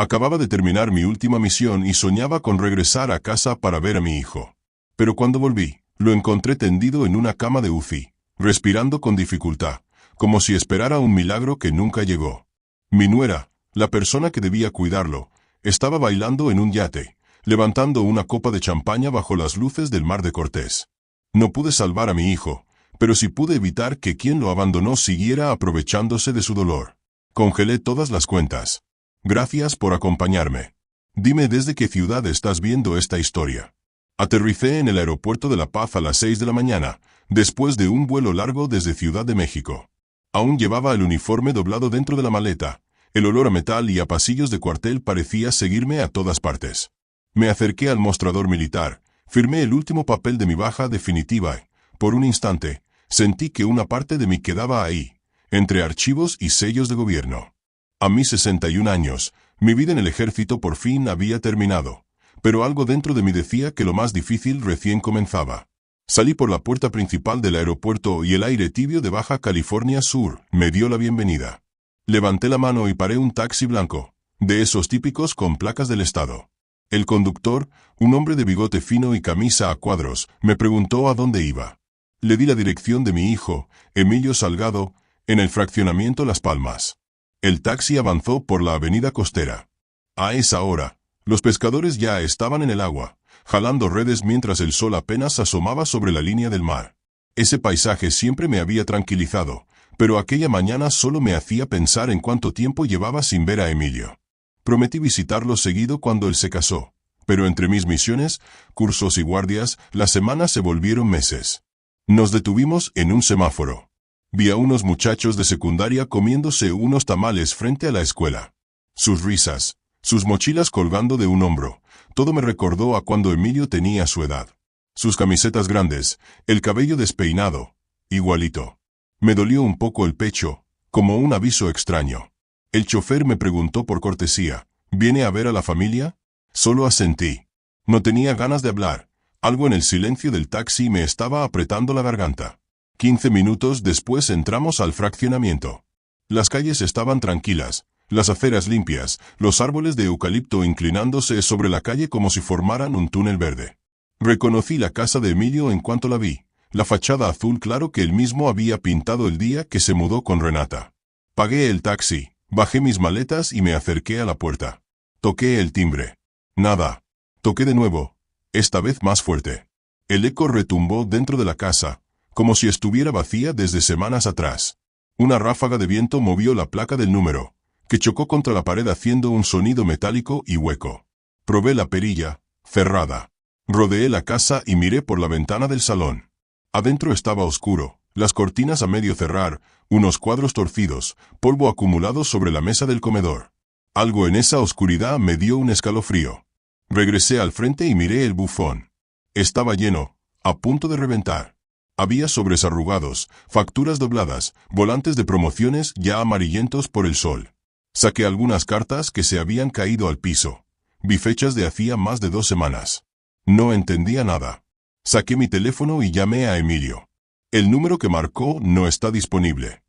Acababa de terminar mi última misión y soñaba con regresar a casa para ver a mi hijo. Pero cuando volví, lo encontré tendido en una cama de UCI, respirando con dificultad, como si esperara un milagro que nunca llegó. Mi nuera, la persona que debía cuidarlo, estaba bailando en un yate, levantando una copa de champaña bajo las luces del Mar de Cortés. No pude salvar a mi hijo, pero sí pude evitar que quien lo abandonó siguiera aprovechándose de su dolor. Congelé todas las cuentas. Gracias por acompañarme. Dime desde qué ciudad estás viendo esta historia. Aterricé en el aeropuerto de La Paz a las 6 de la mañana, después de un vuelo largo desde Ciudad de México. Aún llevaba el uniforme doblado dentro de la maleta. El olor a metal y a pasillos de cuartel parecía seguirme a todas partes. Me acerqué al mostrador militar, firmé el último papel de mi baja definitiva y, por un instante, sentí que una parte de mí quedaba ahí, entre archivos y sellos de gobierno. A mis 61 años, mi vida en el ejército por fin había terminado, pero algo dentro de mí decía que lo más difícil recién comenzaba. Salí por la puerta principal del aeropuerto y el aire tibio de Baja California Sur me dio la bienvenida. Levanté la mano y paré un taxi blanco, de esos típicos con placas del estado. El conductor, un hombre de bigote fino y camisa a cuadros, me preguntó a dónde iba. Le di la dirección de mi hijo, Emilio Salgado, en el fraccionamiento Las Palmas. El taxi avanzó por la avenida costera. A esa hora, los pescadores ya estaban en el agua, jalando redes mientras el sol apenas asomaba sobre la línea del mar. Ese paisaje siempre me había tranquilizado, pero aquella mañana solo me hacía pensar en cuánto tiempo llevaba sin ver a Emilio. Prometí visitarlo seguido cuando él se casó, pero entre mis misiones, cursos y guardias, las semanas se volvieron meses. Nos detuvimos en un semáforo. Vi a unos muchachos de secundaria comiéndose unos tamales frente a la escuela. Sus risas, sus mochilas colgando de un hombro, todo me recordó a cuando Emilio tenía su edad. Sus camisetas grandes, el cabello despeinado, igualito. Me dolió un poco el pecho, como un aviso extraño. El chofer me preguntó por cortesía, ¿viene a ver a la familia? Solo asentí. No tenía ganas de hablar. Algo en el silencio del taxi me estaba apretando la garganta. 15 minutos después entramos al fraccionamiento. Las calles estaban tranquilas, las aceras limpias, los árboles de eucalipto inclinándose sobre la calle como si formaran un túnel verde. Reconocí la casa de Emilio en cuanto la vi, la fachada azul claro que él mismo había pintado el día que se mudó con Renata. Pagué el taxi, bajé mis maletas y me acerqué a la puerta. Toqué el timbre. Nada. Toqué de nuevo, esta vez más fuerte. El eco retumbó dentro de la casa, como si estuviera vacía desde semanas atrás. Una ráfaga de viento movió la placa del número, que chocó contra la pared haciendo un sonido metálico y hueco. Probé la perilla, cerrada. Rodeé la casa y miré por la ventana del salón. Adentro estaba oscuro, las cortinas a medio cerrar, unos cuadros torcidos, polvo acumulado sobre la mesa del comedor. Algo en esa oscuridad me dio un escalofrío. Regresé al frente y miré el buzón. Estaba lleno, a punto de reventar. Había sobres arrugados, facturas dobladas, volantes de promociones ya amarillentos por el sol. Saqué algunas cartas que se habían caído al piso. Vi fechas de hacía más de 2 semanas. No entendía nada. Saqué mi teléfono y llamé a Emilio. El número que marcó no está disponible.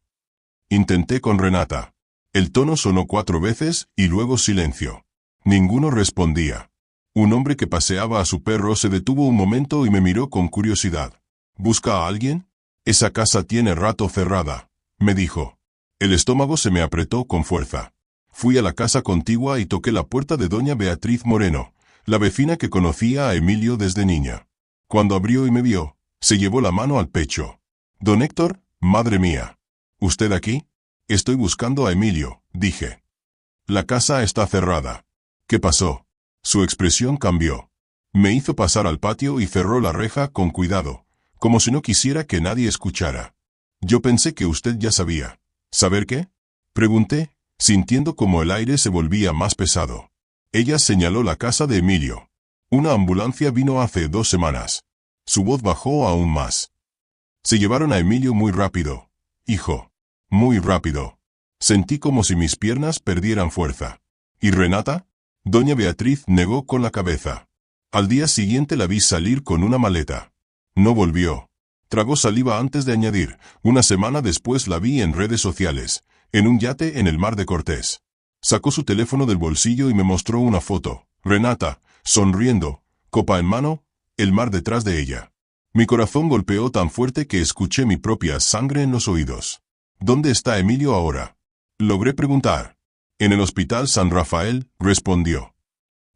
Intenté con Renata. El tono sonó 4 veces y luego silencio. Ninguno respondía. Un hombre que paseaba a su perro se detuvo un momento y me miró con curiosidad. ¿Busca a alguien? Esa casa tiene rato cerrada, me dijo. El estómago se me apretó con fuerza. Fui a la casa contigua y toqué la puerta de doña Beatriz Moreno, la vecina que conocía a Emilio desde niña. Cuando abrió y me vio, se llevó la mano al pecho. Don Héctor, madre mía. ¿Usted aquí? Estoy buscando a Emilio, dije. La casa está cerrada. ¿Qué pasó? Su expresión cambió. Me hizo pasar al patio y cerró la reja con cuidado, como si no quisiera que nadie escuchara. Yo pensé que usted ya sabía. ¿Saber qué? Pregunté, sintiendo como el aire se volvía más pesado. Ella señaló la casa de Emilio. Una ambulancia vino hace 2 semanas. Su voz bajó aún más. Se llevaron a Emilio muy rápido, hijo. Muy rápido. Sentí como si mis piernas perdieran fuerza. ¿Y Renata? Doña Beatriz negó con la cabeza. Al día siguiente la vi salir con una maleta. No volvió. Tragó saliva antes de añadir, 1 semana después la vi en redes sociales, en un yate en el Mar de Cortés. Sacó su teléfono del bolsillo y me mostró una foto. Renata, sonriendo, copa en mano, el mar detrás de ella. Mi corazón golpeó tan fuerte que escuché mi propia sangre en los oídos. ¿Dónde está Emilio ahora? Logré preguntar. En el hospital San Rafael, respondió.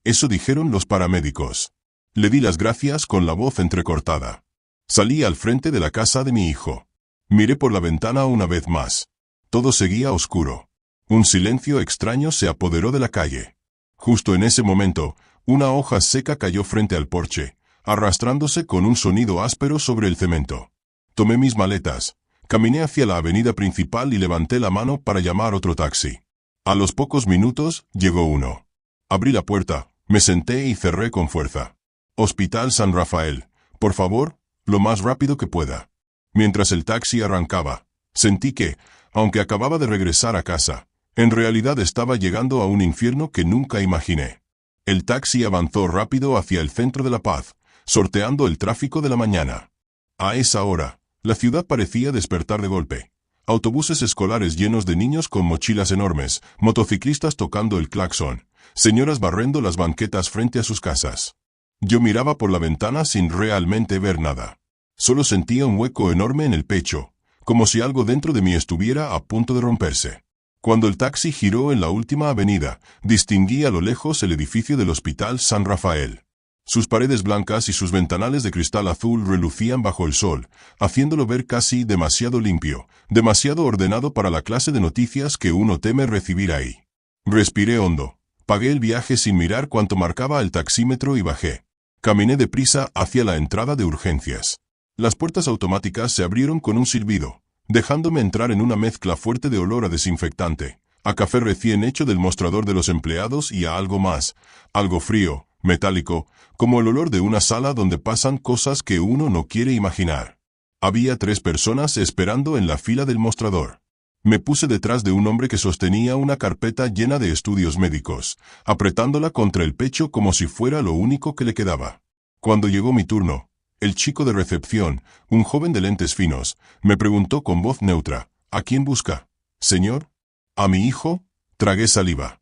Eso dijeron los paramédicos. Le di las gracias con la voz entrecortada. Salí al frente de la casa de mi hijo. Miré por la ventana una vez más. Todo seguía oscuro. Un silencio extraño se apoderó de la calle. Justo en ese momento, una hoja seca cayó frente al porche, arrastrándose con un sonido áspero sobre el cemento. Tomé mis maletas, caminé hacia la avenida principal y levanté la mano para llamar otro taxi. A los pocos minutos, llegó uno. Abrí la puerta, me senté y cerré con fuerza. Hospital San Rafael, por favor, lo más rápido que pueda. Mientras el taxi arrancaba, sentí que, aunque acababa de regresar a casa, en realidad estaba llegando a un infierno que nunca imaginé. El taxi avanzó rápido hacia el centro de La Paz, sorteando el tráfico de la mañana. A esa hora, la ciudad parecía despertar de golpe. Autobuses escolares llenos de niños con mochilas enormes, motociclistas tocando el claxon, señoras barrendo las banquetas frente a sus casas. Yo miraba por la ventana sin realmente ver nada. Solo sentía un hueco enorme en el pecho, como si algo dentro de mí estuviera a punto de romperse. Cuando el taxi giró en la última avenida, distinguí a lo lejos el edificio del Hospital San Rafael. Sus paredes blancas y sus ventanales de cristal azul relucían bajo el sol, haciéndolo ver casi demasiado limpio, demasiado ordenado para la clase de noticias que uno teme recibir ahí. Respiré hondo, pagué el viaje sin mirar cuánto marcaba el taxímetro y bajé. Caminé deprisa hacia la entrada de urgencias. Las puertas automáticas se abrieron con un silbido, dejándome entrar en una mezcla fuerte de olor a desinfectante, a café recién hecho del mostrador de los empleados y a algo más, algo frío, metálico, como el olor de una sala donde pasan cosas que uno no quiere imaginar. Había 3 personas esperando en la fila del mostrador. Me puse detrás de un hombre que sostenía una carpeta llena de estudios médicos, apretándola contra el pecho como si fuera lo único que le quedaba. Cuando llegó mi turno, el chico de recepción, un joven de lentes finos, me preguntó con voz neutra, ¿a quién busca? ¿Señor? ¿A mi hijo? Tragué saliva.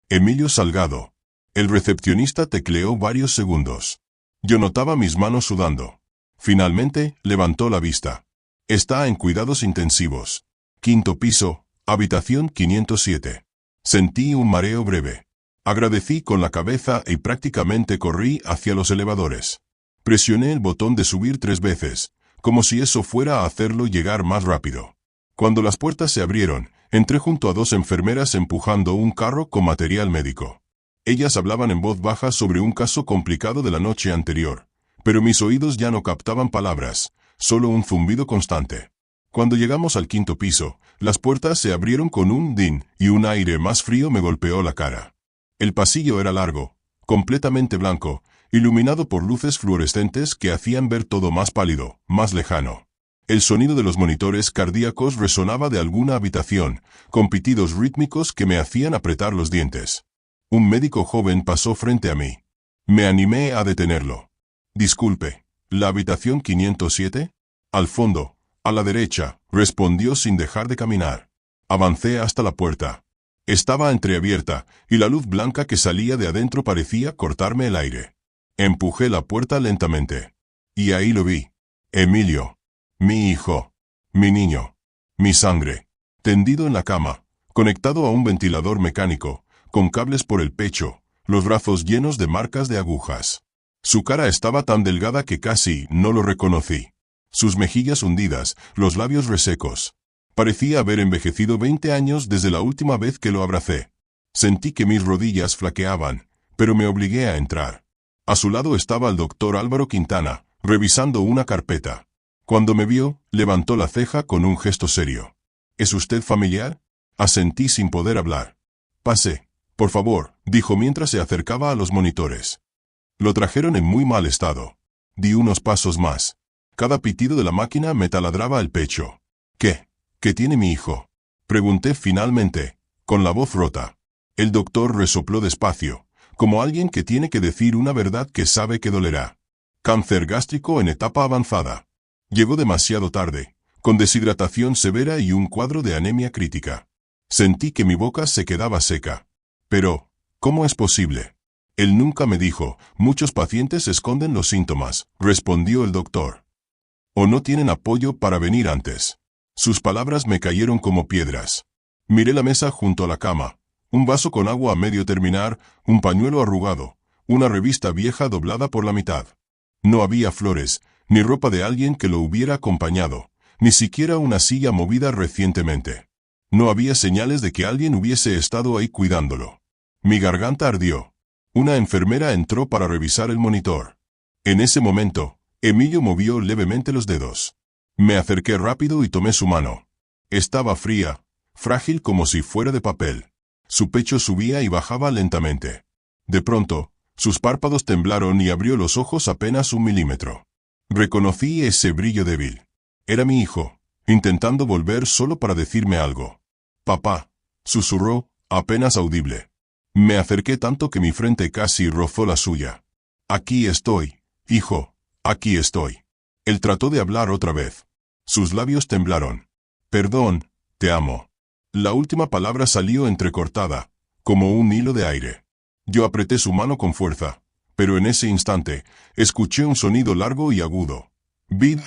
Emilio Salgado. El recepcionista tecleó varios segundos. Yo notaba mis manos sudando. Finalmente, levantó la vista. Está en cuidados intensivos. 5º piso, habitación 507. Sentí un mareo breve. Agradecí con la cabeza y prácticamente corrí hacia los elevadores. Presioné el botón de subir 3 veces, como si eso fuera a hacerlo llegar más rápido. Cuando las puertas se abrieron, entré junto a 2 enfermeras empujando un carro con material médico. Ellas hablaban en voz baja sobre un caso complicado de la noche anterior, pero mis oídos ya no captaban palabras, solo un zumbido constante. Cuando llegamos al 5º piso, las puertas se abrieron con un din y un aire más frío me golpeó la cara. El pasillo era largo, completamente blanco, iluminado por luces fluorescentes que hacían ver todo más pálido, más lejano. El sonido de los monitores cardíacos resonaba de alguna habitación, con pitidos rítmicos que me hacían apretar los dientes. Un médico joven pasó frente a mí. Me animé a detenerlo. Disculpe, ¿la habitación 507? Al fondo, a la derecha, respondió sin dejar de caminar. Avancé hasta la puerta. Estaba entreabierta, y la luz blanca que salía de adentro parecía cortarme el aire. Empujé la puerta lentamente. Y ahí lo vi. Emilio. Mi hijo. Mi niño. Mi sangre. Tendido en la cama, conectado a un ventilador mecánico, con cables por el pecho, los brazos llenos de marcas de agujas. Su cara estaba tan delgada que casi no lo reconocí. Sus mejillas hundidas, los labios resecos. Parecía haber envejecido 20 años desde la última vez que lo abracé. Sentí que mis rodillas flaqueaban, pero me obligué a entrar. A su lado estaba el doctor Álvaro Quintana, revisando una carpeta. Cuando me vio, levantó la ceja con un gesto serio. ¿Es usted familiar? Asentí sin poder hablar. Pase, por favor, dijo mientras se acercaba a los monitores. Lo trajeron en muy mal estado. Di unos pasos más. Cada pitido de la máquina me taladraba el pecho. ¿Qué tiene mi hijo? Pregunté finalmente, con la voz rota. El doctor resopló despacio, como alguien que tiene que decir una verdad que sabe que dolerá. Cáncer gástrico en etapa avanzada. Llegó demasiado tarde, con deshidratación severa y un cuadro de anemia crítica. Sentí que mi boca se quedaba seca. Pero, ¿cómo es posible? Él nunca me dijo, muchos pacientes esconden los síntomas, respondió el doctor. O no tienen apoyo para venir antes. Sus palabras me cayeron como piedras. Miré la mesa junto a la cama. Un vaso con agua a medio terminar, un pañuelo arrugado, una revista vieja doblada por la mitad. No había flores, ni ropa de alguien que lo hubiera acompañado, ni siquiera una silla movida recientemente. No había señales de que alguien hubiese estado ahí cuidándolo. Mi garganta ardió. Una enfermera entró para revisar el monitor. En ese momento, Emilio movió levemente los dedos. Me acerqué rápido y tomé su mano. Estaba fría, frágil como si fuera de papel. Su pecho subía y bajaba lentamente. De pronto, sus párpados temblaron y abrió los ojos apenas 1 milímetro. Reconocí ese brillo débil. Era mi hijo, intentando volver solo para decirme algo. «Papá», susurró, apenas audible. Me acerqué tanto que mi frente casi rozó la suya. «Aquí estoy, hijo, aquí estoy». Él trató de hablar otra vez. Sus labios temblaron. «Perdón, te amo». La última palabra salió entrecortada, como un hilo de aire. Yo apreté su mano con fuerza, pero en ese instante, escuché un sonido largo y agudo. «Bid».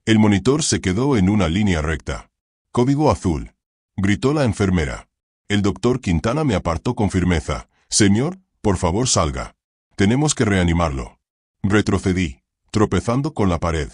El monitor se quedó en una línea recta. «Código azul», gritó la enfermera. El doctor Quintana me apartó con firmeza. «Señor, por favor salga. Tenemos que reanimarlo». Retrocedí, tropezando con la pared.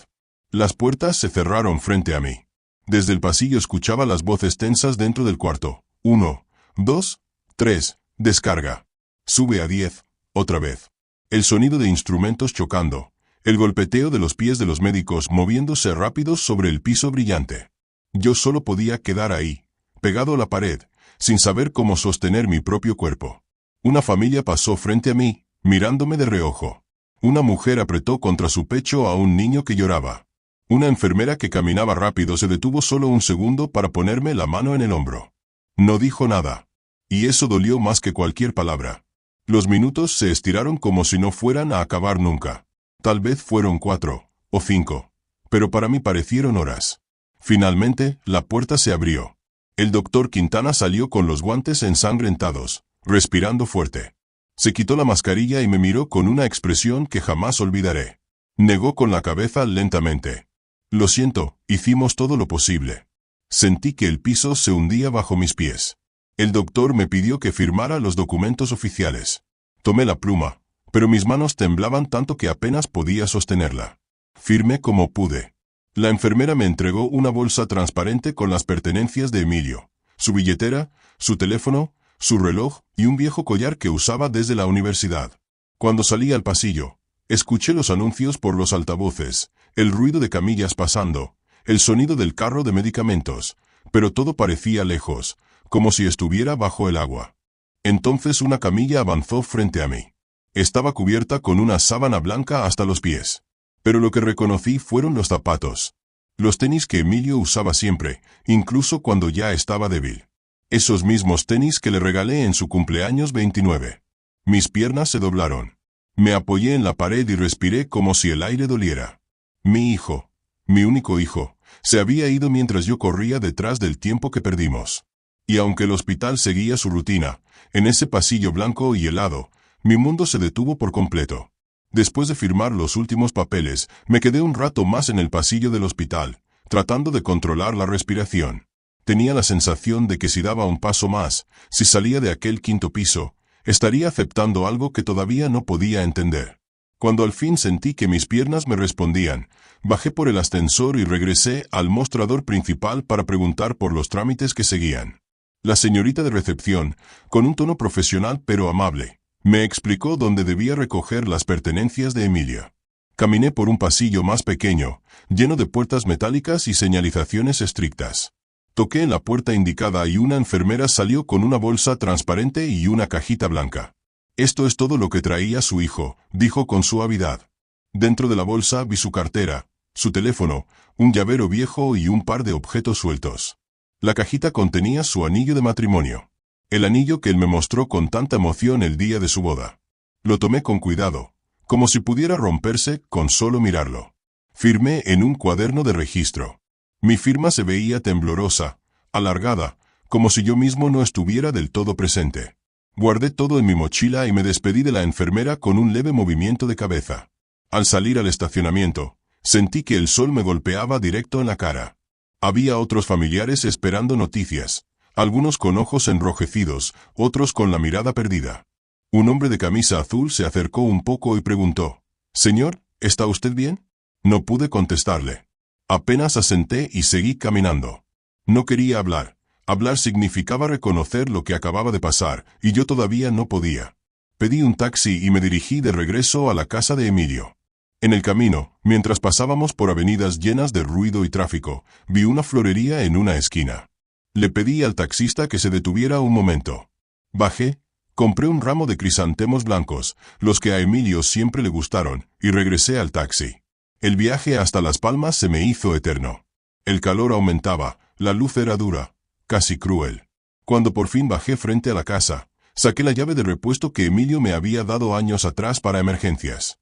Las puertas se cerraron frente a mí. Desde el pasillo escuchaba las voces tensas dentro del cuarto. 1, 2, 3, descarga. Sube a 10, otra vez. El sonido de instrumentos chocando. El golpeteo de los pies de los médicos moviéndose rápidos sobre el piso brillante. Yo solo podía quedar ahí, pegado a la pared, sin saber cómo sostener mi propio cuerpo. Una familia pasó frente a mí, mirándome de reojo. Una mujer apretó contra su pecho a un niño que lloraba. Una enfermera que caminaba rápido se detuvo solo un segundo para ponerme la mano en el hombro. No dijo nada. Y eso dolió más que cualquier palabra. Los minutos se estiraron como si no fueran a acabar nunca. Tal vez fueron 4 o 5, pero para mí parecieron horas. Finalmente, la puerta se abrió. El doctor Quintana salió con los guantes ensangrentados, respirando fuerte. Se quitó la mascarilla y me miró con una expresión que jamás olvidaré. Negó con la cabeza lentamente. «Lo siento, hicimos todo lo posible». Sentí que el piso se hundía bajo mis pies. El doctor me pidió que firmara los documentos oficiales. Tomé la pluma, pero mis manos temblaban tanto que apenas podía sostenerla. Firmé como pude. La enfermera me entregó una bolsa transparente con las pertenencias de Emilio, su billetera, su teléfono, su reloj y un viejo collar que usaba desde la universidad. Cuando salí al pasillo, escuché los anuncios por los altavoces, el ruido de camillas pasando, el sonido del carro de medicamentos, pero todo parecía lejos, como si estuviera bajo el agua. Entonces una camilla avanzó frente a mí. Estaba cubierta con una sábana blanca hasta los pies. Pero lo que reconocí fueron los zapatos. Los tenis que Emilio usaba siempre, incluso cuando ya estaba débil. Esos mismos tenis que le regalé en su cumpleaños 29. Mis piernas se doblaron. Me apoyé en la pared y respiré como si el aire doliera. Mi hijo, mi único hijo, se había ido mientras yo corría detrás del tiempo que perdimos. Y aunque el hospital seguía su rutina, en ese pasillo blanco y helado, mi mundo se detuvo por completo. Después de firmar los últimos papeles, me quedé un rato más en el pasillo del hospital, tratando de controlar la respiración. Tenía la sensación de que si daba un paso más, si salía de aquel 5.º piso, estaría aceptando algo que todavía no podía entender. Cuando al fin sentí que mis piernas me respondían, bajé por el ascensor y regresé al mostrador principal para preguntar por los trámites que seguían. La señorita de recepción, con un tono profesional pero amable, me explicó dónde debía recoger las pertenencias de Emilio. Caminé por un pasillo más pequeño, lleno de puertas metálicas y señalizaciones estrictas. Toqué en la puerta indicada y una enfermera salió con una bolsa transparente y una cajita blanca. «Esto es todo lo que traía su hijo», dijo con suavidad. Dentro de la bolsa vi su cartera, su teléfono, un llavero viejo y un par de objetos sueltos. La cajita contenía su anillo de matrimonio. El anillo que él me mostró con tanta emoción el día de su boda. Lo tomé con cuidado, como si pudiera romperse con solo mirarlo. Firmé en un cuaderno de registro. Mi firma se veía temblorosa, alargada, como si yo mismo no estuviera del todo presente. Guardé todo en mi mochila y me despedí de la enfermera con un leve movimiento de cabeza. Al salir al estacionamiento, sentí que el sol me golpeaba directo en la cara. Había otros familiares esperando noticias, algunos con ojos enrojecidos, otros con la mirada perdida. Un hombre de camisa azul se acercó un poco y preguntó: «Señor, ¿está usted bien?». No pude contestarle. Apenas asenté y seguí caminando. No quería hablar. Hablar significaba reconocer lo que acababa de pasar, y yo todavía no podía. Pedí un taxi y me dirigí de regreso a la casa de Emilio. En el camino, mientras pasábamos por avenidas llenas de ruido y tráfico, vi una florería en una esquina. Le pedí al taxista que se detuviera un momento. Bajé, compré un ramo de crisantemos blancos, los que a Emilio siempre le gustaron, y regresé al taxi. El viaje hasta Las Palmas se me hizo eterno. El calor aumentaba, la luz era dura, casi cruel. Cuando por fin bajé frente a la casa, saqué la llave de repuesto que Emilio me había dado años atrás para emergencias.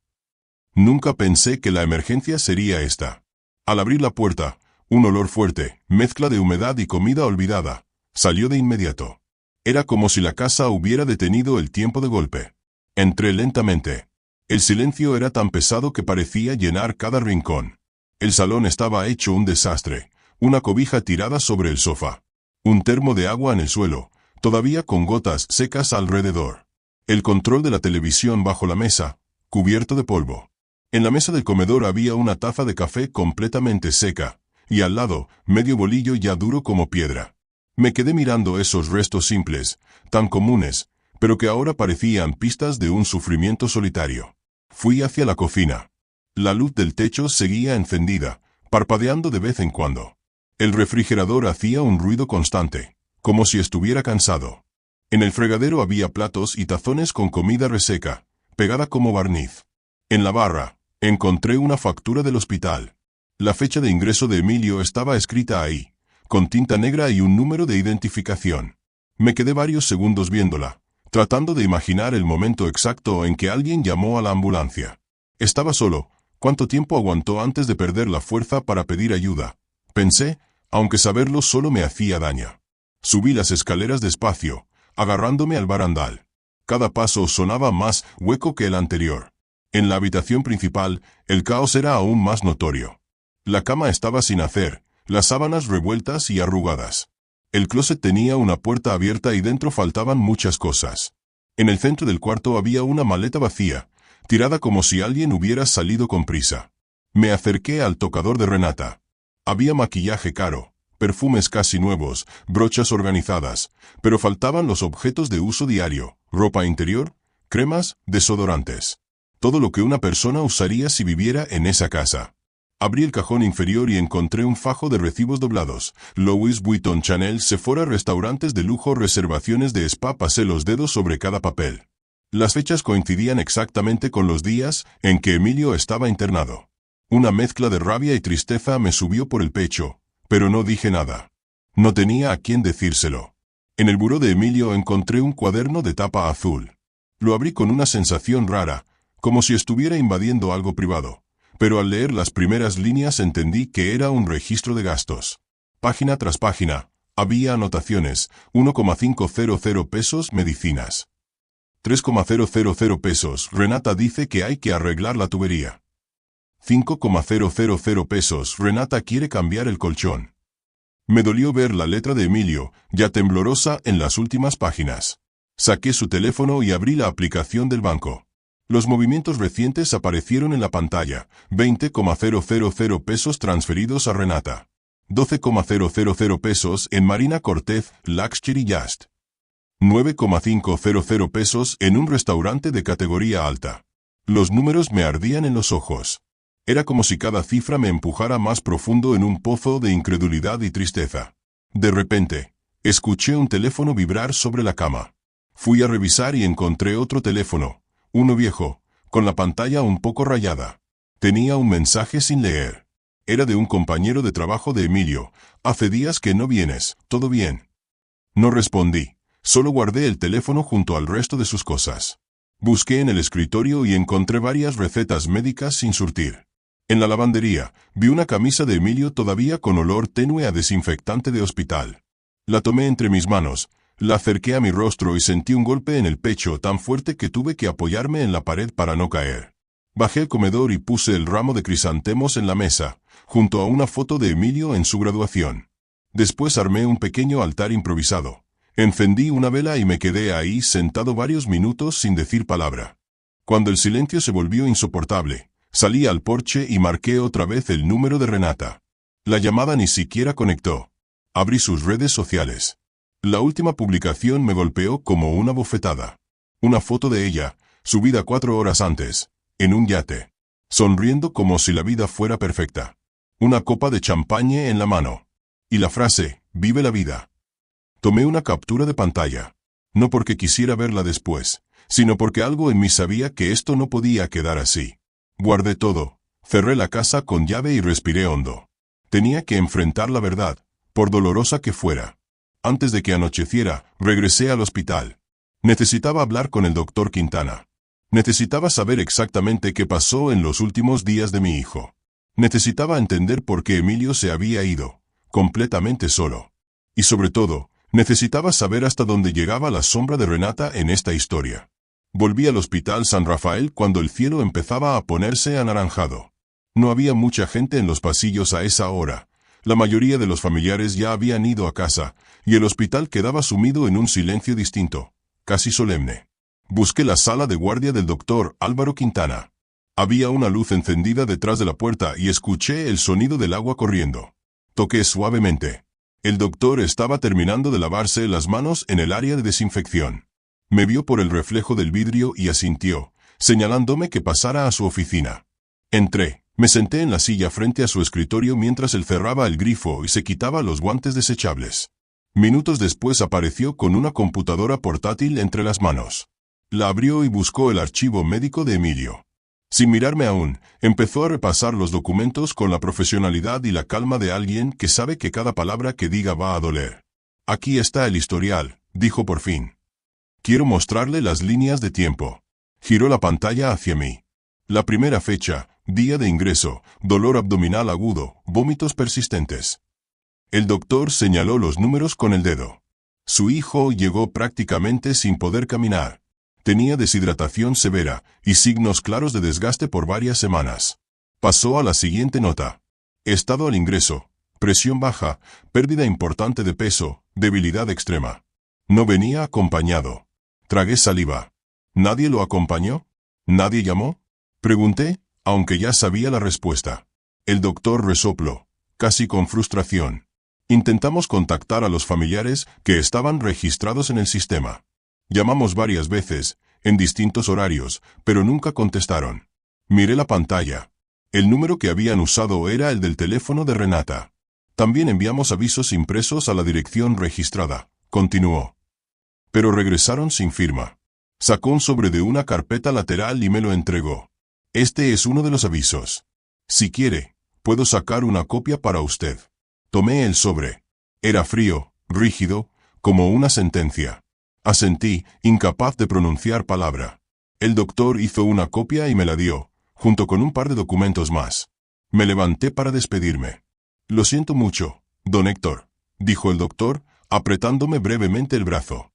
Nunca pensé que la emergencia sería esta. Al abrir la puerta, un olor fuerte, mezcla de humedad y comida olvidada, salió de inmediato. Era como si la casa hubiera detenido el tiempo de golpe. Entré lentamente. El silencio era tan pesado que parecía llenar cada rincón. El salón estaba hecho un desastre, una cobija tirada sobre el sofá, un termo de agua en el suelo, todavía con gotas secas alrededor. El control de la televisión bajo la mesa, cubierto de polvo. En la mesa del comedor había una taza de café completamente seca, y al lado, medio bolillo ya duro como piedra. Me quedé mirando esos restos simples, tan comunes, pero que ahora parecían pistas de un sufrimiento solitario. Fui hacia la cocina. La luz del techo seguía encendida, parpadeando de vez en cuando. El refrigerador hacía un ruido constante, como si estuviera cansado. En el fregadero había platos y tazones con comida reseca, pegada como barniz. En la barra, encontré una factura del hospital. La fecha de ingreso de Emilio estaba escrita ahí, con tinta negra y un número de identificación. Me quedé varios segundos viéndola, tratando de imaginar el momento exacto en que alguien llamó a la ambulancia. Estaba solo. ¿Cuánto tiempo aguantó antes de perder la fuerza para pedir ayuda? Pensé, aunque saberlo solo me hacía daño. Subí las escaleras despacio, agarrándome al barandal. Cada paso sonaba más hueco que el anterior. En la habitación principal, el caos era aún más notorio. La cama estaba sin hacer, las sábanas revueltas y arrugadas. El closet tenía una puerta abierta y dentro faltaban muchas cosas. En el centro del cuarto había una maleta vacía, tirada como si alguien hubiera salido con prisa. Me acerqué al tocador de Renata. Había maquillaje caro, perfumes casi nuevos, brochas organizadas, pero faltaban los objetos de uso diario, ropa interior, cremas, desodorantes. Todo lo que una persona usaría si viviera en esa casa. Abrí el cajón inferior y encontré un fajo de recibos doblados. Louis Vuitton, Chanel, Sephora, restaurantes de lujo, reservaciones de spa. Pasé los dedos sobre cada papel. Las fechas coincidían exactamente con los días en que Emilio estaba internado. Una mezcla de rabia y tristeza me subió por el pecho, pero no dije nada. No tenía a quién decírselo. En el buró de Emilio encontré un cuaderno de tapa azul. Lo abrí con una sensación rara, como si estuviera invadiendo algo privado. Pero al leer las primeras líneas entendí que era un registro de gastos. Página tras página, había anotaciones: 1,500 pesos medicinas. 3,000 pesos, Renata dice que hay que arreglar la tubería. 5,000 pesos, Renata quiere cambiar el colchón. Me dolió ver la letra de Emilio, ya temblorosa en las últimas páginas. Saqué su teléfono y abrí la aplicación del banco. Los movimientos recientes aparecieron en la pantalla: 20,000 pesos transferidos a Renata. 12,000 pesos en Marina Cortez, Luxury Just. 9,500 pesos en un restaurante de categoría alta. Los números me ardían en los ojos. Era como si cada cifra me empujara más profundo en un pozo de incredulidad y tristeza. De repente, escuché un teléfono vibrar sobre la cama. Fui a revisar y encontré otro teléfono. Uno viejo, con la pantalla un poco rayada. Tenía un mensaje sin leer. Era de un compañero de trabajo de Emilio: hace días que no vienes, ¿todo bien? No respondí, solo guardé el teléfono junto al resto de sus cosas. Busqué en el escritorio y encontré varias recetas médicas sin surtir. En la lavandería, vi una camisa de Emilio todavía con olor tenue a desinfectante de hospital. La tomé entre mis manos, la acerqué a mi rostro y sentí un golpe en el pecho tan fuerte que tuve que apoyarme en la pared para no caer. Bajé al comedor y puse el ramo de crisantemos en la mesa, junto a una foto de Emilio en su graduación. Después armé un pequeño altar improvisado. Encendí una vela y me quedé ahí sentado varios minutos sin decir palabra. Cuando el silencio se volvió insoportable, salí al porche y marqué otra vez el número de Renata. La llamada ni siquiera conectó. Abrí sus redes sociales. La última publicación me golpeó como una bofetada. Una foto de ella, subida 4 horas antes, en un yate, sonriendo como si la vida fuera perfecta. Una copa de champagne en la mano. Y la frase, vive la vida. Tomé una captura de pantalla. No porque quisiera verla después, sino porque algo en mí sabía que esto no podía quedar así. Guardé todo, cerré la casa con llave y respiré hondo. Tenía que enfrentar la verdad, por dolorosa que fuera. Antes de que anocheciera, regresé al hospital. Necesitaba hablar con el doctor Quintana. Necesitaba saber exactamente qué pasó en los últimos días de mi hijo. Necesitaba entender por qué Emilio se había ido, completamente solo. Y sobre todo, necesitaba saber hasta dónde llegaba la sombra de Renata en esta historia. Volví al Hospital San Rafael cuando el cielo empezaba a ponerse anaranjado. No había mucha gente en los pasillos a esa hora. La mayoría de los familiares ya habían ido a casa, y el hospital quedaba sumido en un silencio distinto, casi solemne. Busqué la sala de guardia del doctor Álvaro Quintana. Había una luz encendida detrás de la puerta y escuché el sonido del agua corriendo. Toqué suavemente. El doctor estaba terminando de lavarse las manos en el área de desinfección. Me vio por el reflejo del vidrio y asintió, señalándome que pasara a su oficina. Entré, me senté en la silla frente a su escritorio mientras él cerraba el grifo y se quitaba los guantes desechables. Minutos después apareció con una computadora portátil entre las manos. La abrió y buscó el archivo médico de Emilio. Sin mirarme aún, empezó a repasar los documentos con la profesionalidad y la calma de alguien que sabe que cada palabra que diga va a doler. Aquí está el historial, dijo por fin. Quiero mostrarle las líneas de tiempo. Giró la pantalla hacia mí. La primera fecha, día de ingreso, dolor abdominal agudo, vómitos persistentes. El doctor señaló los números con el dedo. Su hijo llegó prácticamente sin poder caminar. Tenía deshidratación severa y signos claros de desgaste por varias semanas. Pasó a la siguiente nota. Estado al ingreso, presión baja, pérdida importante de peso, debilidad extrema. No venía acompañado. Tragué saliva. ¿Nadie lo acompañó? ¿Nadie llamó? Pregunté, aunque ya sabía la respuesta. El doctor resopló, casi con frustración. Intentamos contactar a los familiares que estaban registrados en el sistema. Llamamos varias veces, en distintos horarios, pero nunca contestaron. Miré la pantalla. El número que habían usado era el del teléfono de Renata. También enviamos avisos impresos a la dirección registrada, continuó. Pero regresaron sin firma. Sacó un sobre de una carpeta lateral y me lo entregó. Este es uno de los avisos. Si quiere, puedo sacar una copia para usted. Tomé el sobre. Era frío, rígido, como una sentencia. Asentí, incapaz de pronunciar palabra. El doctor hizo una copia y me la dio, junto con un par de documentos más. Me levanté para despedirme. Lo siento mucho, don Héctor, dijo el doctor, apretándome brevemente el brazo.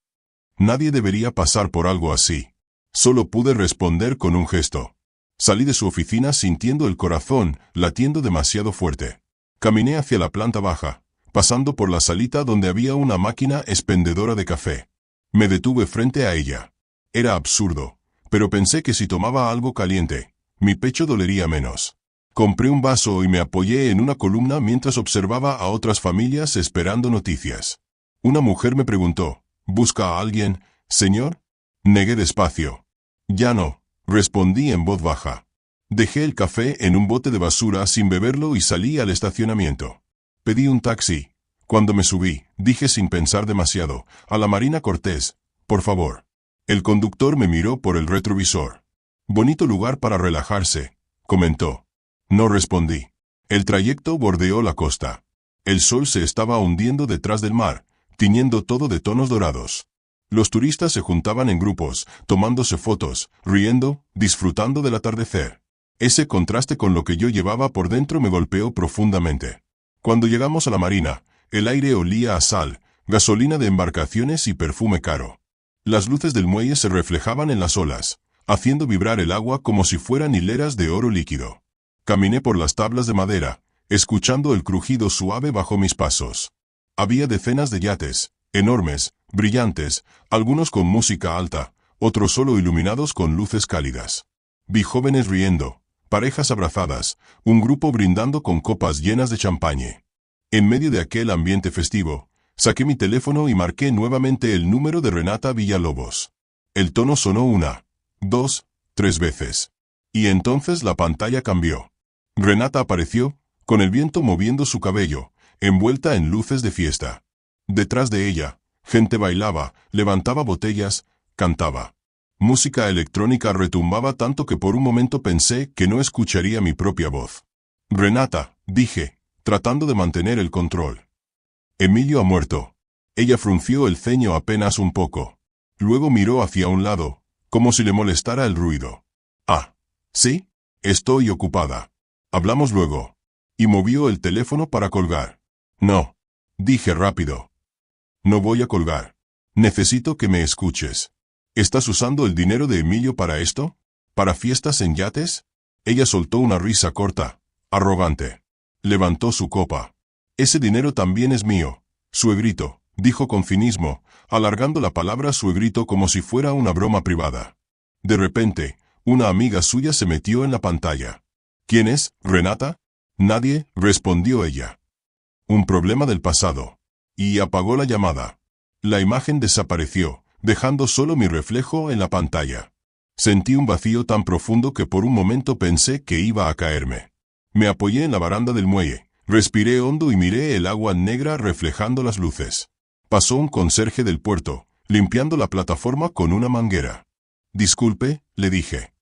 Nadie debería pasar por algo así. Solo pude responder con un gesto. Salí de su oficina sintiendo el corazón latiendo demasiado fuerte. Caminé hacia la planta baja, pasando por la salita donde había una máquina expendedora de café. Me detuve frente a ella. Era absurdo, pero pensé que si tomaba algo caliente, mi pecho dolería menos. Compré un vaso y me apoyé en una columna mientras observaba a otras familias esperando noticias. Una mujer me preguntó, ¿busca a alguien, señor? Negué despacio. Ya no, respondí en voz baja. Dejé el café en un bote de basura sin beberlo y salí al estacionamiento. Pedí un taxi. Cuando me subí, dije sin pensar demasiado, a la Marina Cortés, por favor. El conductor me miró por el retrovisor. Bonito lugar para relajarse, comentó. No respondí. El trayecto bordeó la costa. El sol se estaba hundiendo detrás del mar, tiñendo todo de tonos dorados. Los turistas se juntaban en grupos, tomándose fotos, riendo, disfrutando del atardecer. Ese contraste con lo que yo llevaba por dentro me golpeó profundamente. Cuando llegamos a la marina, el aire olía a sal, gasolina de embarcaciones y perfume caro. Las luces del muelle se reflejaban en las olas, haciendo vibrar el agua como si fueran hileras de oro líquido. Caminé por las tablas de madera, escuchando el crujido suave bajo mis pasos. Había decenas de yates, enormes, brillantes, algunos con música alta, otros solo iluminados con luces cálidas. Vi jóvenes riendo, parejas abrazadas, un grupo brindando con copas llenas de champaña. En medio de aquel ambiente festivo, saqué mi teléfono y marqué nuevamente el número de Renata Villalobos. El tono sonó 1, 2, 3 veces. Y entonces la pantalla cambió. Renata apareció, con el viento moviendo su cabello, envuelta en luces de fiesta. Detrás de ella, gente bailaba, levantaba botellas, cantaba. Música electrónica retumbaba tanto que por un momento pensé que no escucharía mi propia voz. Renata, dije, tratando de mantener el control. Emilio ha muerto. Ella frunció el ceño apenas un poco. Luego miró hacia un lado, como si le molestara el ruido. Ah, ¿sí? Estoy ocupada. Hablamos luego. Y movió el teléfono para colgar. No. Dije rápido. No voy a colgar. Necesito que me escuches. ¿Estás usando el dinero de Emilio para esto? ¿Para fiestas en yates? Ella soltó una risa corta, arrogante. Levantó su copa. Ese dinero también es mío, suegrito, dijo con cinismo, alargando la palabra suegrito como si fuera una broma privada. De repente, una amiga suya se metió en la pantalla. ¿Quién es, Renata? Nadie, respondió ella. Un problema del pasado. Y apagó la llamada. La imagen desapareció, dejando solo mi reflejo en la pantalla. Sentí un vacío tan profundo que por un momento pensé que iba a caerme. Me apoyé en la baranda del muelle, respiré hondo y miré el agua negra reflejando las luces. Pasó un conserje del puerto, limpiando la plataforma con una manguera. Disculpe, le dije.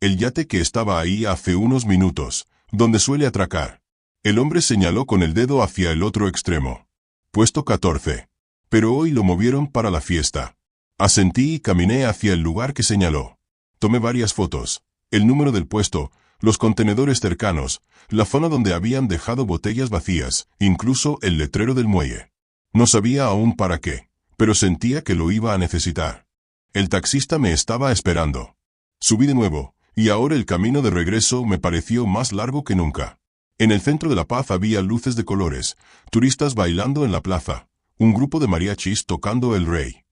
El yate que estaba ahí hace unos minutos, donde suele atracar. El hombre señaló con el dedo hacia el otro extremo. Puesto 14. Pero hoy lo movieron para la fiesta. Asentí y caminé hacia el lugar que señaló. Tomé varias fotos, el número del puesto, los contenedores cercanos, la zona donde habían dejado botellas vacías, incluso el letrero del muelle. No sabía aún para qué, pero sentía que lo iba a necesitar. El taxista me estaba esperando. Subí de nuevo, y ahora el camino de regreso me pareció más largo que nunca. En el centro de La Paz había luces de colores, turistas bailando en la plaza, un grupo de mariachis tocando El Rey.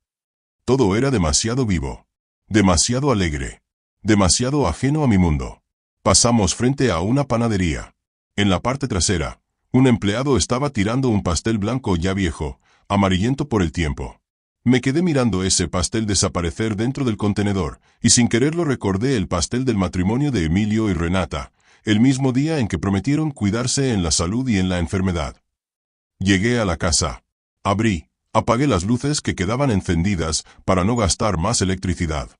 Todo era demasiado vivo, demasiado alegre, demasiado ajeno a mi mundo. Pasamos frente a una panadería. En la parte trasera, un empleado estaba tirando un pastel blanco ya viejo, amarillento por el tiempo. Me quedé mirando ese pastel desaparecer dentro del contenedor, y sin quererlo recordé el pastel del matrimonio de Emilio y Renata, el mismo día en que prometieron cuidarse en la salud y en la enfermedad. Llegué a la casa. Abrí, apagué las luces que quedaban encendidas para no gastar más electricidad.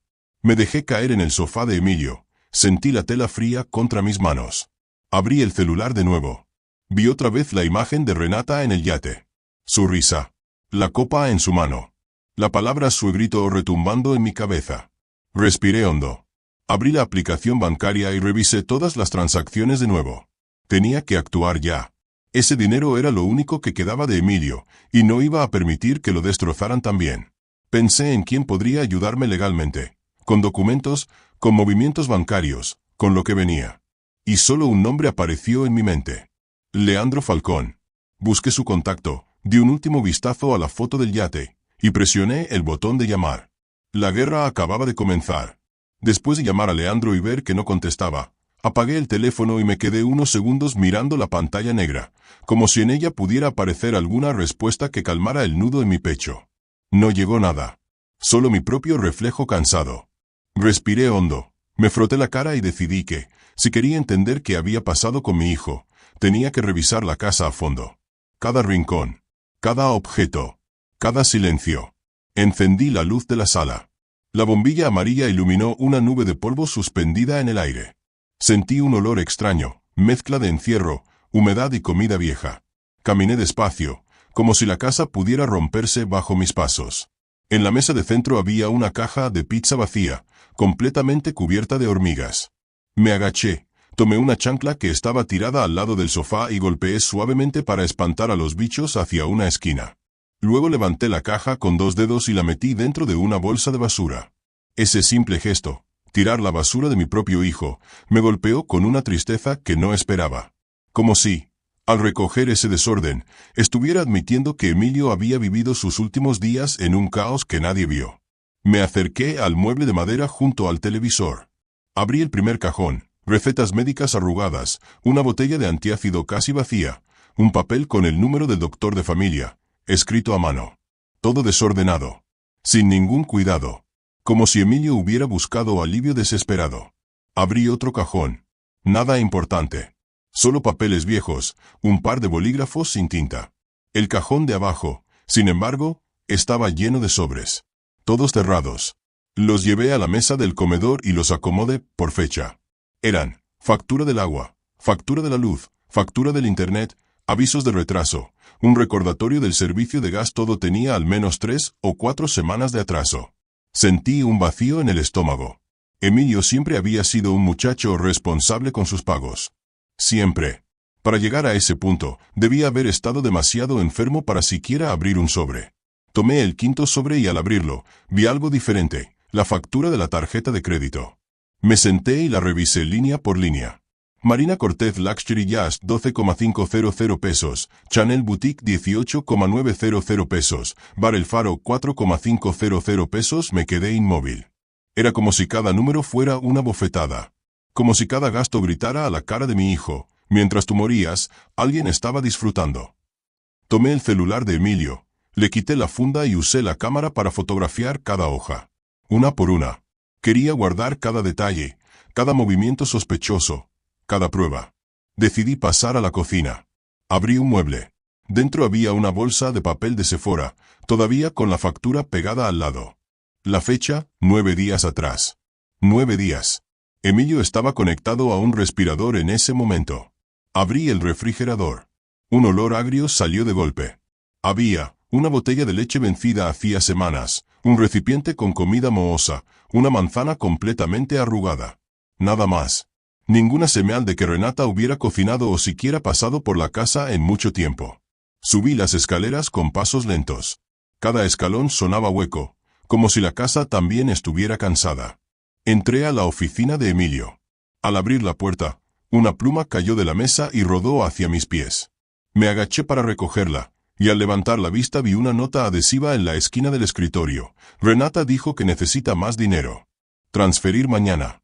Me dejé caer en el sofá de Emilio, sentí la tela fría contra mis manos. Abrí el celular de nuevo. Vi otra vez la imagen de Renata en el yate. Su risa. La copa en su mano. La palabra suegrito retumbando en mi cabeza. Respiré hondo. Abrí la aplicación bancaria y revisé todas las transacciones de nuevo. Tenía que actuar ya. Ese dinero era lo único que quedaba de Emilio, y no iba a permitir que lo destrozaran también. Pensé en quién podría ayudarme legalmente, con documentos, con movimientos bancarios, con lo que venía. Y solo un nombre apareció en mi mente. Leandro Falcón. Busqué su contacto, di un último vistazo a la foto del yate, y presioné el botón de llamar. La guerra acababa de comenzar. Después de llamar a Leandro y ver que no contestaba, apagué el teléfono y me quedé unos segundos mirando la pantalla negra, como si en ella pudiera aparecer alguna respuesta que calmara el nudo en mi pecho. No llegó nada. Solo mi propio reflejo cansado. Respiré hondo, me froté la cara y decidí que, si quería entender qué había pasado con mi hijo, tenía que revisar la casa a fondo. Cada rincón, cada objeto, cada silencio. Encendí la luz de la sala. La bombilla amarilla iluminó una nube de polvo suspendida en el aire. Sentí un olor extraño, mezcla de encierro, humedad y comida vieja. Caminé despacio, como si la casa pudiera romperse bajo mis pasos. En la mesa de centro había una caja de pizza vacía, completamente cubierta de hormigas. Me agaché, tomé una chancla que estaba tirada al lado del sofá y golpeé suavemente para espantar a los bichos hacia una esquina. Luego levanté la caja con 2 dedos y la metí dentro de una bolsa de basura. Ese simple gesto, tirar la basura de mi propio hijo, me golpeó con una tristeza que no esperaba. Como si, al recoger ese desorden, estuviera admitiendo que Emilio había vivido sus últimos días en un caos que nadie vio. Me acerqué al mueble de madera junto al televisor. Abrí el primer cajón, recetas médicas arrugadas, una botella de antiácido casi vacía, un papel con el número del doctor de familia, escrito a mano. Todo desordenado. Sin ningún cuidado. Como si Emilio hubiera buscado alivio desesperado. Abrí otro cajón. Nada importante. Solo papeles viejos, un par de bolígrafos sin tinta. El cajón de abajo, sin embargo, estaba lleno de sobres. Todos cerrados. Los llevé a la mesa del comedor y los acomodé por fecha. Eran factura del agua, factura de la luz, factura del internet, avisos de retraso, un recordatorio del servicio de gas. Todo tenía al menos 3 o 4 semanas de atraso. Sentí un vacío en el estómago. Emilio siempre había sido un muchacho responsable con sus pagos. Siempre. Para llegar a ese punto, debía haber estado demasiado enfermo para siquiera abrir un sobre. Tomé el quinto sobre y al abrirlo, vi algo diferente, la factura de la tarjeta de crédito. Me senté y la revisé línea por línea. Marina Cortez Luxury Jazz 12,500 pesos, Chanel Boutique 18,900 pesos, Bar El Faro 4,500 pesos. Me quedé inmóvil. Era como si cada número fuera una bofetada. Como si cada gasto gritara a la cara de mi hijo, mientras tú morías, alguien estaba disfrutando. Tomé el celular de Emilio, le quité la funda y usé la cámara para fotografiar cada hoja. Una por una. Quería guardar cada detalle, cada movimiento sospechoso, cada prueba. Decidí pasar a la cocina. Abrí un mueble. Dentro había una bolsa de papel de Sephora, todavía con la factura pegada al lado. La fecha, 9 días atrás. 9 días. Emilio estaba conectado a un respirador en ese momento. Abrí el refrigerador. Un olor agrio salió de golpe. Había una botella de leche vencida hacía semanas, un recipiente con comida mohosa, una manzana completamente arrugada. Nada más. Ninguna señal de que Renata hubiera cocinado o siquiera pasado por la casa en mucho tiempo. Subí las escaleras con pasos lentos. Cada escalón sonaba hueco, como si la casa también estuviera cansada. Entré a la oficina de Emilio. Al abrir la puerta, una pluma cayó de la mesa y rodó hacia mis pies. Me agaché para recogerla, y al levantar la vista vi una nota adhesiva en la esquina del escritorio. Renata dijo que necesita más dinero. Transferir mañana.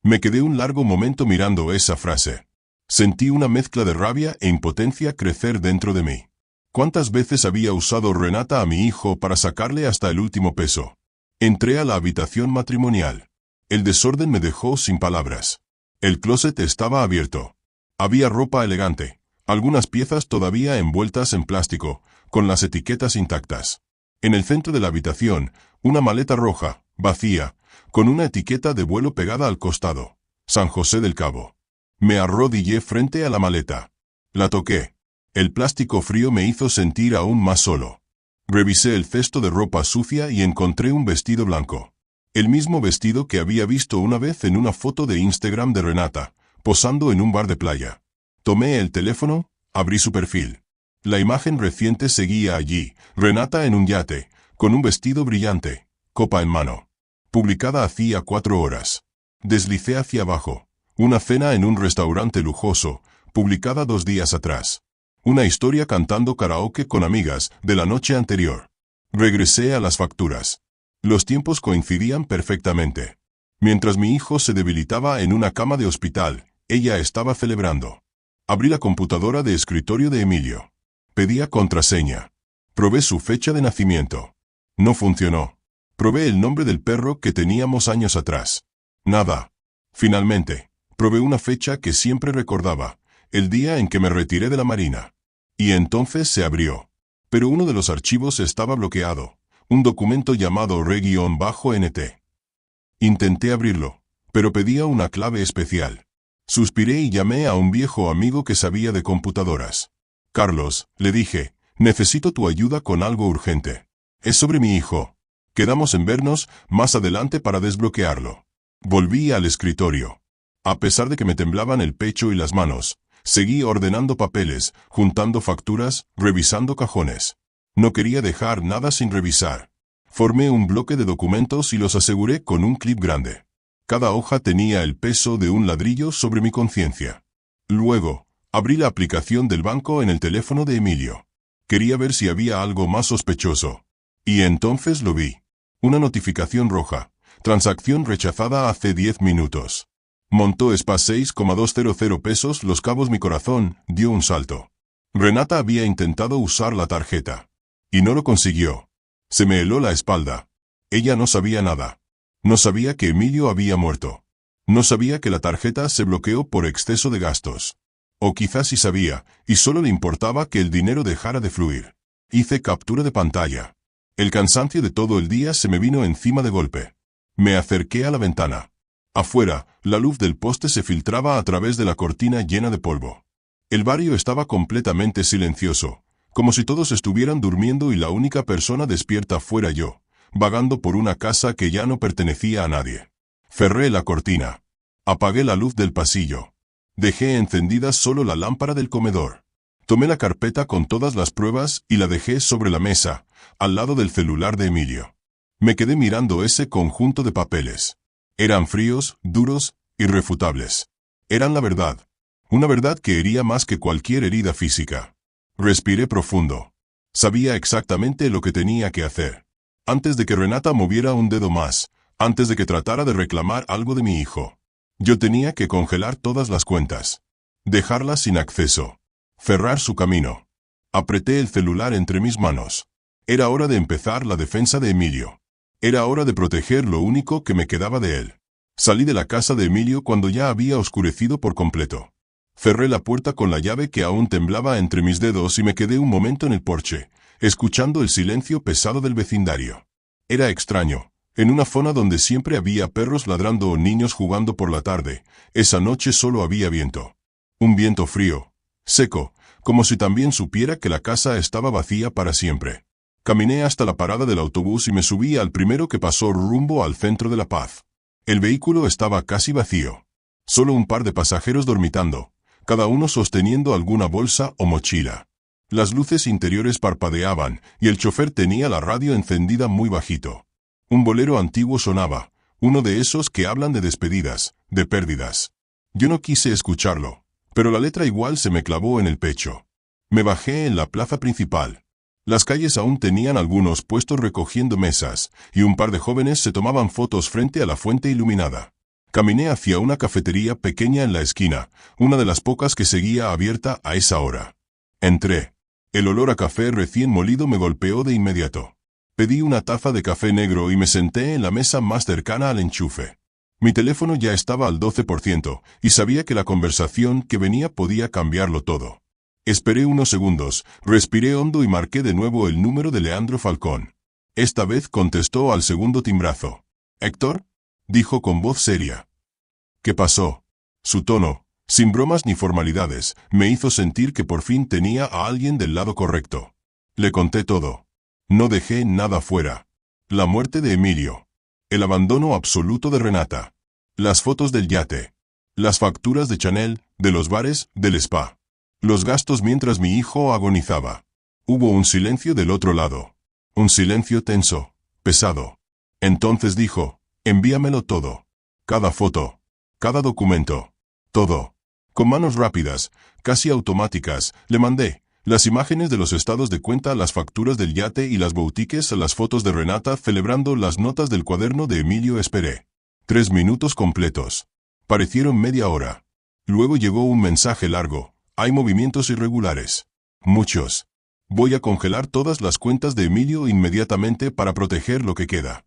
Me quedé un largo momento mirando esa frase. Sentí una mezcla de rabia e impotencia crecer dentro de mí. ¿Cuántas veces había usado Renata a mi hijo para sacarle hasta el último peso? Entré a la habitación matrimonial. El desorden me dejó sin palabras. El closet estaba abierto. Había ropa elegante, algunas piezas todavía envueltas en plástico, con las etiquetas intactas. En el centro de la habitación, una maleta roja, vacía, con una etiqueta de vuelo pegada al costado. San José del Cabo. Me arrodillé frente a la maleta. La toqué. El plástico frío me hizo sentir aún más solo. Revisé el cesto de ropa sucia y encontré un vestido blanco. El mismo vestido que había visto una vez en una foto de Instagram de Renata, posando en un bar de playa. Tomé el teléfono, abrí su perfil. La imagen reciente seguía allí, Renata en un yate, con un vestido brillante, copa en mano. Publicada hacía 4 horas. Deslicé hacia abajo. Una cena en un restaurante lujoso, publicada 2 días atrás. Una historia cantando karaoke con amigas de la noche anterior. Regresé a las facturas. Los tiempos coincidían perfectamente. Mientras mi hijo se debilitaba en una cama de hospital, ella estaba celebrando. Abrí la computadora de escritorio de Emilio. Pedía contraseña. Probé su fecha de nacimiento. No funcionó. Probé el nombre del perro que teníamos años atrás. Nada. Finalmente, probé una fecha que siempre recordaba, el día en que me retiré de la Marina. Y entonces se abrió. Pero uno de los archivos estaba bloqueado, un documento llamado Re-NT. Intenté abrirlo, pero pedía una clave especial. Suspiré y llamé a un viejo amigo que sabía de computadoras. Carlos, le dije, necesito tu ayuda con algo urgente. Es sobre mi hijo. Quedamos en vernos más adelante para desbloquearlo. Volví al escritorio. A pesar de que me temblaban el pecho y las manos, seguí ordenando papeles, juntando facturas, revisando cajones. No quería dejar nada sin revisar. Formé un bloque de documentos y los aseguré con un clip grande. Cada hoja tenía el peso de un ladrillo sobre mi conciencia. Luego, abrí la aplicación del banco en el teléfono de Emilio. Quería ver si había algo más sospechoso. Y entonces lo vi. Una notificación roja. Transacción rechazada hace 10 minutos. Montó SPA 6,200 pesos. Los cabos. Mi corazón dio un salto. Renata había intentado usar la tarjeta. Y no lo consiguió. Se me heló la espalda. Ella no sabía nada. No sabía que Emilio había muerto. No sabía que la tarjeta se bloqueó por exceso de gastos. O quizás sí sabía, y solo le importaba que el dinero dejara de fluir. Hice captura de pantalla. El cansancio de todo el día se me vino encima de golpe. Me acerqué a la ventana. Afuera, la luz del poste se filtraba a través de la cortina llena de polvo. El barrio estaba completamente silencioso, como si todos estuvieran durmiendo y la única persona despierta fuera yo, vagando por una casa que ya no pertenecía a nadie. Cerré la cortina. Apagué la luz del pasillo. Dejé encendida solo la lámpara del comedor. Tomé la carpeta con todas las pruebas y la dejé sobre la mesa, al lado del celular de Emilio. Me quedé mirando ese conjunto de papeles. Eran fríos, duros, irrefutables. Eran la verdad. Una verdad que hería más que cualquier herida física. Respiré profundo. Sabía exactamente lo que tenía que hacer. Antes de que Renata moviera un dedo más, antes de que tratara de reclamar algo de mi hijo. Yo tenía que congelar todas las cuentas. Dejarla sin acceso. Cerrar su camino. Apreté el celular entre mis manos. Era hora de empezar la defensa de Emilio. Era hora de proteger lo único que me quedaba de él. Salí de la casa de Emilio cuando ya había oscurecido por completo. Cerré la puerta con la llave que aún temblaba entre mis dedos y me quedé un momento en el porche, escuchando el silencio pesado del vecindario. Era extraño. En una zona donde siempre había perros ladrando o niños jugando por la tarde, esa noche solo había viento. Un viento frío, seco, como si también supiera que la casa estaba vacía para siempre. Caminé hasta la parada del autobús y me subí al primero que pasó rumbo al centro de La Paz. El vehículo estaba casi vacío. Solo un par de pasajeros dormitando, cada uno sosteniendo alguna bolsa o mochila. Las luces interiores parpadeaban y el chofer tenía la radio encendida muy bajito. Un bolero antiguo sonaba, uno de esos que hablan de despedidas, de pérdidas. Yo no quise escucharlo, pero la letra igual se me clavó en el pecho. Me bajé en la plaza principal. Las calles aún tenían algunos puestos recogiendo mesas, y un par de jóvenes se tomaban fotos frente a la fuente iluminada. Caminé hacia una cafetería pequeña en la esquina, una de las pocas que seguía abierta a esa hora. Entré. El olor a café recién molido me golpeó de inmediato. Pedí una taza de café negro y me senté en la mesa más cercana al enchufe. Mi teléfono ya estaba al 12% y sabía que la conversación que venía podía cambiarlo todo. Esperé unos segundos, respiré hondo y marqué de nuevo el número de Leandro Falcón. Esta vez contestó al segundo timbrazo. «¿Héctor?», dijo con voz seria. «¿Qué pasó?». Su tono, sin bromas ni formalidades, me hizo sentir que por fin tenía a alguien del lado correcto. Le conté todo. No dejé nada fuera. La muerte de Emilio. El abandono absoluto de Renata. Las fotos del yate. Las facturas de Chanel, de los bares, del spa. Los gastos mientras mi hijo agonizaba. Hubo un silencio del otro lado. Un silencio tenso, pesado. Entonces dijo, «Envíamelo todo. Cada foto. Cada documento. Todo». Con manos rápidas, casi automáticas, le mandé las imágenes de los estados de cuenta, las facturas del yate y las boutiques, las fotos de Renata celebrando, las notas del cuaderno de Emilio. Esperé. 3 minutos completos. Parecieron media hora. Luego llegó un mensaje largo. «Hay movimientos irregulares. Muchos. Voy a congelar todas las cuentas de Emilio inmediatamente para proteger lo que queda».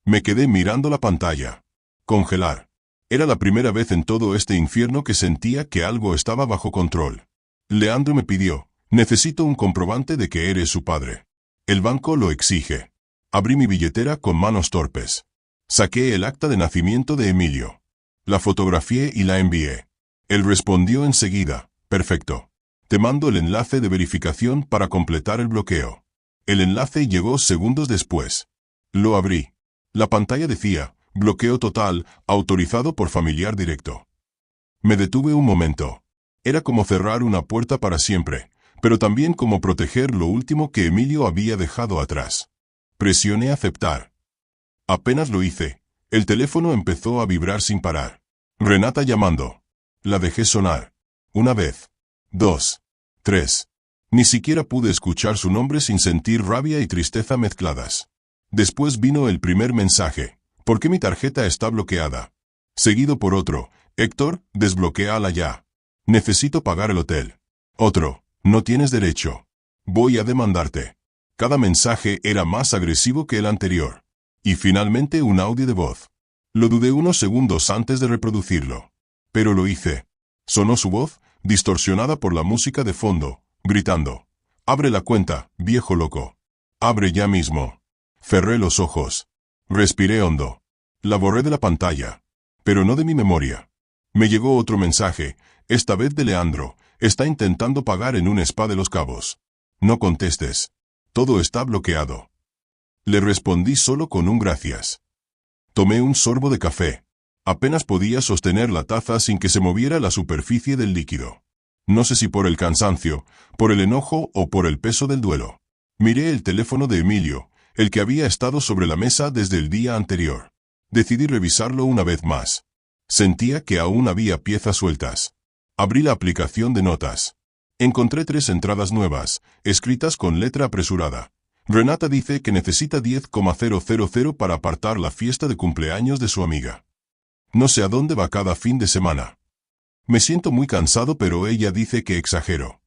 Me quedé mirando la pantalla. Congelar. Era la primera vez en todo este infierno que sentía que algo estaba bajo control. Leandro me pidió, «Necesito un comprobante de que eres su padre». El banco lo exige. Abrí mi billetera con manos torpes. Saqué el acta de nacimiento de Emilio. La fotografié y la envié. Él respondió enseguida, «Perfecto. Te mando el enlace de verificación para completar el bloqueo». El enlace llegó segundos después. Lo abrí. La pantalla decía, «Bloqueo total, autorizado por familiar directo». Me detuve un momento. Era como cerrar una puerta para siempre, pero también como proteger lo último que Emilio había dejado atrás. Presioné aceptar. Apenas lo hice, el teléfono empezó a vibrar sin parar. Renata llamando. La dejé sonar. Una vez. 2. 3. Ni siquiera pude escuchar su nombre sin sentir rabia y tristeza mezcladas. Después vino el primer mensaje. ¿Por qué mi tarjeta está bloqueada? Seguido por otro. Héctor, desbloquéala ya. Necesito pagar el hotel. Otro. No tienes derecho. Voy a demandarte. Cada mensaje era más agresivo que el anterior. Y finalmente un audio de voz. Lo dudé unos segundos antes de reproducirlo. Pero lo hice. Sonó su voz, distorsionada por la música de fondo, gritando. Abre la cuenta, viejo loco. Abre ya mismo. Cerré los ojos. Respiré hondo. La borré de la pantalla. Pero no de mi memoria. Me llegó otro mensaje, esta vez de Leandro. Está intentando pagar en un spa de Los Cabos. No contestes. Todo está bloqueado. Le respondí solo con un gracias. Tomé un sorbo de café. Apenas podía sostener la taza sin que se moviera la superficie del líquido. No sé si por el cansancio, por el enojo o por el peso del duelo. Miré el teléfono de Emilio, el que había estado sobre la mesa desde el día anterior. Decidí revisarlo una vez más. Sentía que aún había piezas sueltas. Abrí la aplicación de notas. Encontré 3 entradas nuevas, escritas con letra apresurada. Renata dice que necesita 10,000 para apartar la fiesta de cumpleaños de su amiga. No sé a dónde va cada fin de semana. Me siento muy cansado, pero ella dice que exagero.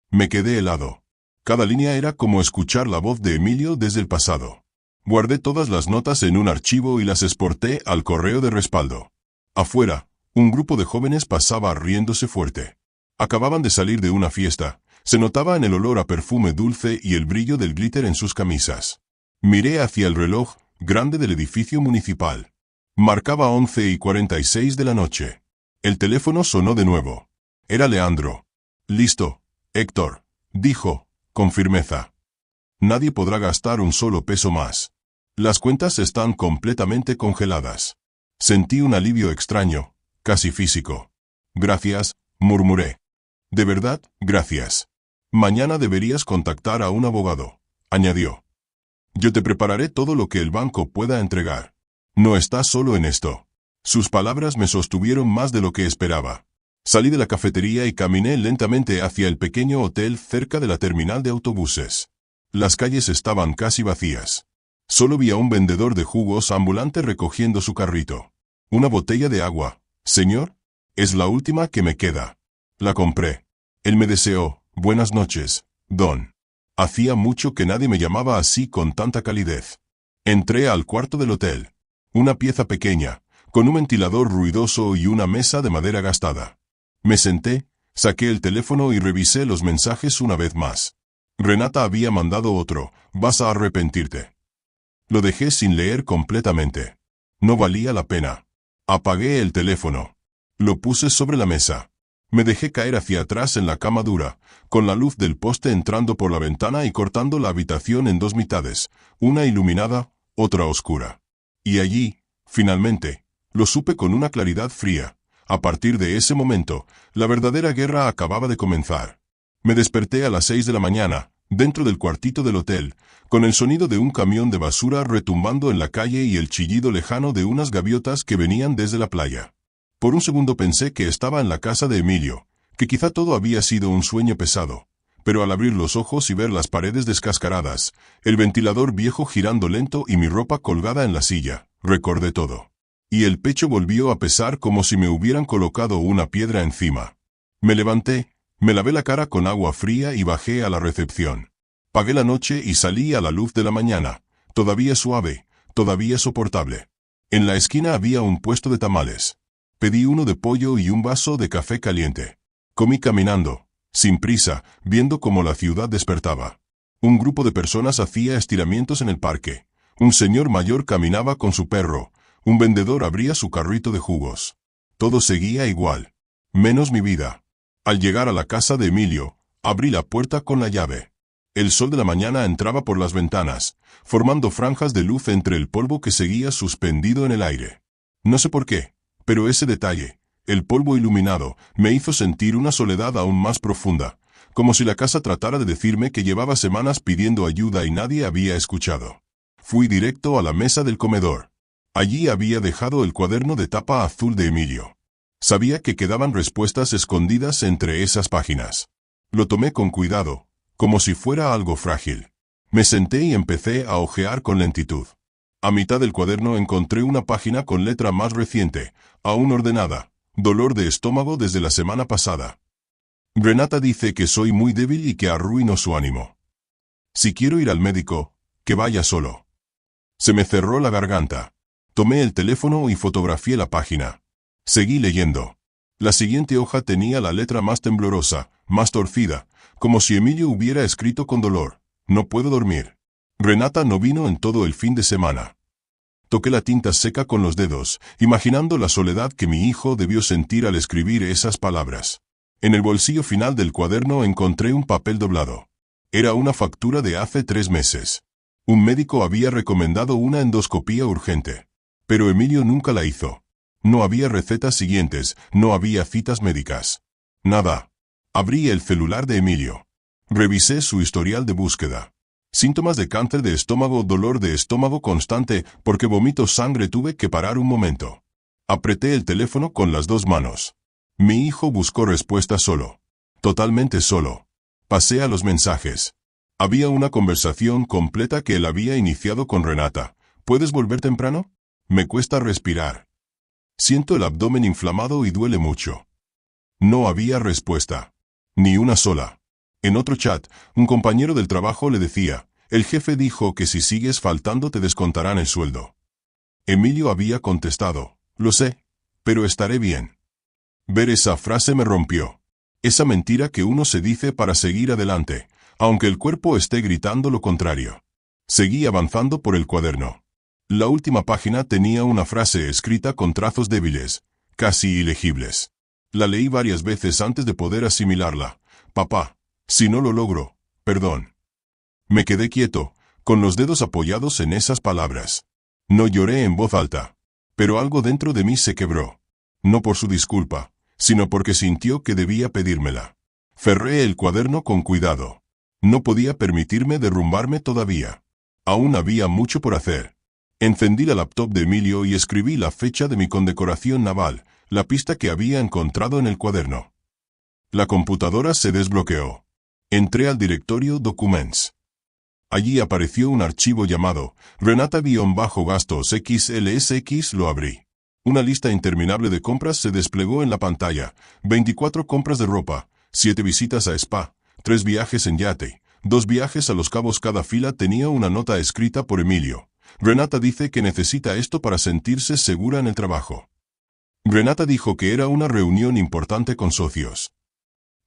Me quedé helado. Cada línea era como escuchar la voz de Emilio desde el pasado. Guardé todas las notas en un archivo y las exporté al correo de respaldo. Afuera, un grupo de jóvenes pasaba riéndose fuerte. Acababan de salir de una fiesta. Se notaba en el olor a perfume dulce y el brillo del glitter en sus camisas. Miré hacia el reloj grande del edificio municipal. Marcaba 11:46 de la noche. El teléfono sonó de nuevo. Era Leandro. Listo, Héctor, dijo, con firmeza. Nadie podrá gastar un solo peso más. Las cuentas están completamente congeladas. Sentí un alivio extraño, casi físico. Gracias, murmuré. De verdad, gracias. Mañana deberías contactar a un abogado, añadió. Yo te prepararé todo lo que el banco pueda entregar. No estás solo en esto. Sus palabras me sostuvieron más de lo que esperaba. Salí de la cafetería y caminé lentamente hacia el pequeño hotel cerca de la terminal de autobuses. Las calles estaban casi vacías. Solo vi a un vendedor de jugos ambulante recogiendo su carrito. Una botella de agua, señor, es la última que me queda. La compré. Él me deseó, buenas noches, don. Hacía mucho que nadie me llamaba así con tanta calidez. Entré al cuarto del hotel. Una pieza pequeña, con un ventilador ruidoso y una mesa de madera gastada. Me senté, saqué el teléfono y revisé los mensajes una vez más. Renata había mandado otro, vas a arrepentirte. Lo dejé sin leer completamente. No valía la pena. Apagué el teléfono. Lo puse sobre la mesa. Me dejé caer hacia atrás en la cama dura, con la luz del poste entrando por la ventana y cortando la habitación en 2 mitades, una iluminada, otra oscura. Y allí, finalmente, lo supe con una claridad fría. A partir de ese momento, la verdadera guerra acababa de comenzar. Me desperté a las 6 de la mañana, dentro del cuartito del hotel, con el sonido de un camión de basura retumbando en la calle y el chillido lejano de unas gaviotas que venían desde la playa. Por un segundo pensé que estaba en la casa de Emilio, que quizá todo había sido un sueño pesado. Pero al abrir los ojos y ver las paredes descascaradas, el ventilador viejo girando lento y mi ropa colgada en la silla, recordé todo. Y el pecho volvió a pesar como si me hubieran colocado una piedra encima. Me levanté, me lavé la cara con agua fría y bajé a la recepción. Pagué la noche y salí a la luz de la mañana, todavía suave, todavía soportable. En la esquina había un puesto de tamales. Pedí uno de pollo y un vaso de café caliente. Comí caminando, sin prisa, viendo cómo la ciudad despertaba. Un grupo de personas hacía estiramientos en el parque. Un señor mayor caminaba con su perro. Un vendedor abría su carrito de jugos. Todo seguía igual. Menos mi vida. Al llegar a la casa de Emilio, abrí la puerta con la llave. El sol de la mañana entraba por las ventanas, formando franjas de luz entre el polvo que seguía suspendido en el aire. No sé por qué, pero ese detalle, el polvo iluminado, me hizo sentir una soledad aún más profunda, como si la casa tratara de decirme que llevaba semanas pidiendo ayuda y nadie había escuchado. Fui directo a la mesa del comedor. Allí había dejado el cuaderno de tapa azul de Emilio. Sabía que quedaban respuestas escondidas entre esas páginas. Lo tomé con cuidado, como si fuera algo frágil. Me senté y empecé a hojear con lentitud. A mitad del cuaderno encontré una página con letra más reciente, aún ordenada. Dolor de estómago desde la semana pasada. Renata dice que soy muy débil y que arruino su ánimo. Si quiero ir al médico, que vaya solo. Se me cerró la garganta. Tomé el teléfono y fotografié la página. Seguí leyendo. La siguiente hoja tenía la letra más temblorosa, más torcida, como si Emilio hubiera escrito con dolor. No puedo dormir. Renata no vino en todo el fin de semana. Toqué la tinta seca con los dedos, imaginando la soledad que mi hijo debió sentir al escribir esas palabras. En el bolsillo final del cuaderno encontré un papel doblado. Era una factura de hace 3 meses. Un médico había recomendado una endoscopía urgente. Pero Emilio nunca la hizo. No había recetas siguientes, no había citas médicas. Nada. Abrí el celular de Emilio. Revisé su historial de búsqueda. Síntomas de cáncer de estómago, dolor de estómago constante, porque vomito sangre. Tuve que parar un momento. Apreté el teléfono con las 2 manos. Mi hijo buscó respuesta solo. Totalmente solo. Pasé a los mensajes. Había una conversación completa que él había iniciado con Renata. ¿Puedes volver temprano? Me cuesta respirar. Siento el abdomen inflamado y duele mucho. No había respuesta. Ni una sola. En otro chat, un compañero del trabajo le decía, el jefe dijo que si sigues faltando te descontarán el sueldo. Emilio había contestado, lo sé, pero estaré bien. Ver esa frase me rompió. Esa mentira que uno se dice para seguir adelante, aunque el cuerpo esté gritando lo contrario. Seguí avanzando por el cuaderno. La última página tenía una frase escrita con trazos débiles, casi ilegibles. La leí varias veces antes de poder asimilarla. Papá, si no lo logro, perdón. Me quedé quieto, con los dedos apoyados en esas palabras. No lloré en voz alta, pero algo dentro de mí se quebró. No por su disculpa, sino porque sintió que debía pedírmela. Cerré el cuaderno con cuidado. No podía permitirme derrumbarme todavía. Aún había mucho por hacer. Encendí la laptop de Emilio y escribí la fecha de mi condecoración naval, la pista que había encontrado en el cuaderno. La computadora se desbloqueó. Entré al directorio Documents. Allí apareció un archivo llamado Renata-gastos XLSX. Lo abrí. Una lista interminable de compras se desplegó en la pantalla. 24 compras de ropa, 7 visitas a spa, 3 viajes en yate, 2 viajes a Los Cabos. Cada fila tenía una nota escrita por Emilio. Renata dice que necesita esto para sentirse segura en el trabajo. Renata dijo que era una reunión importante con socios.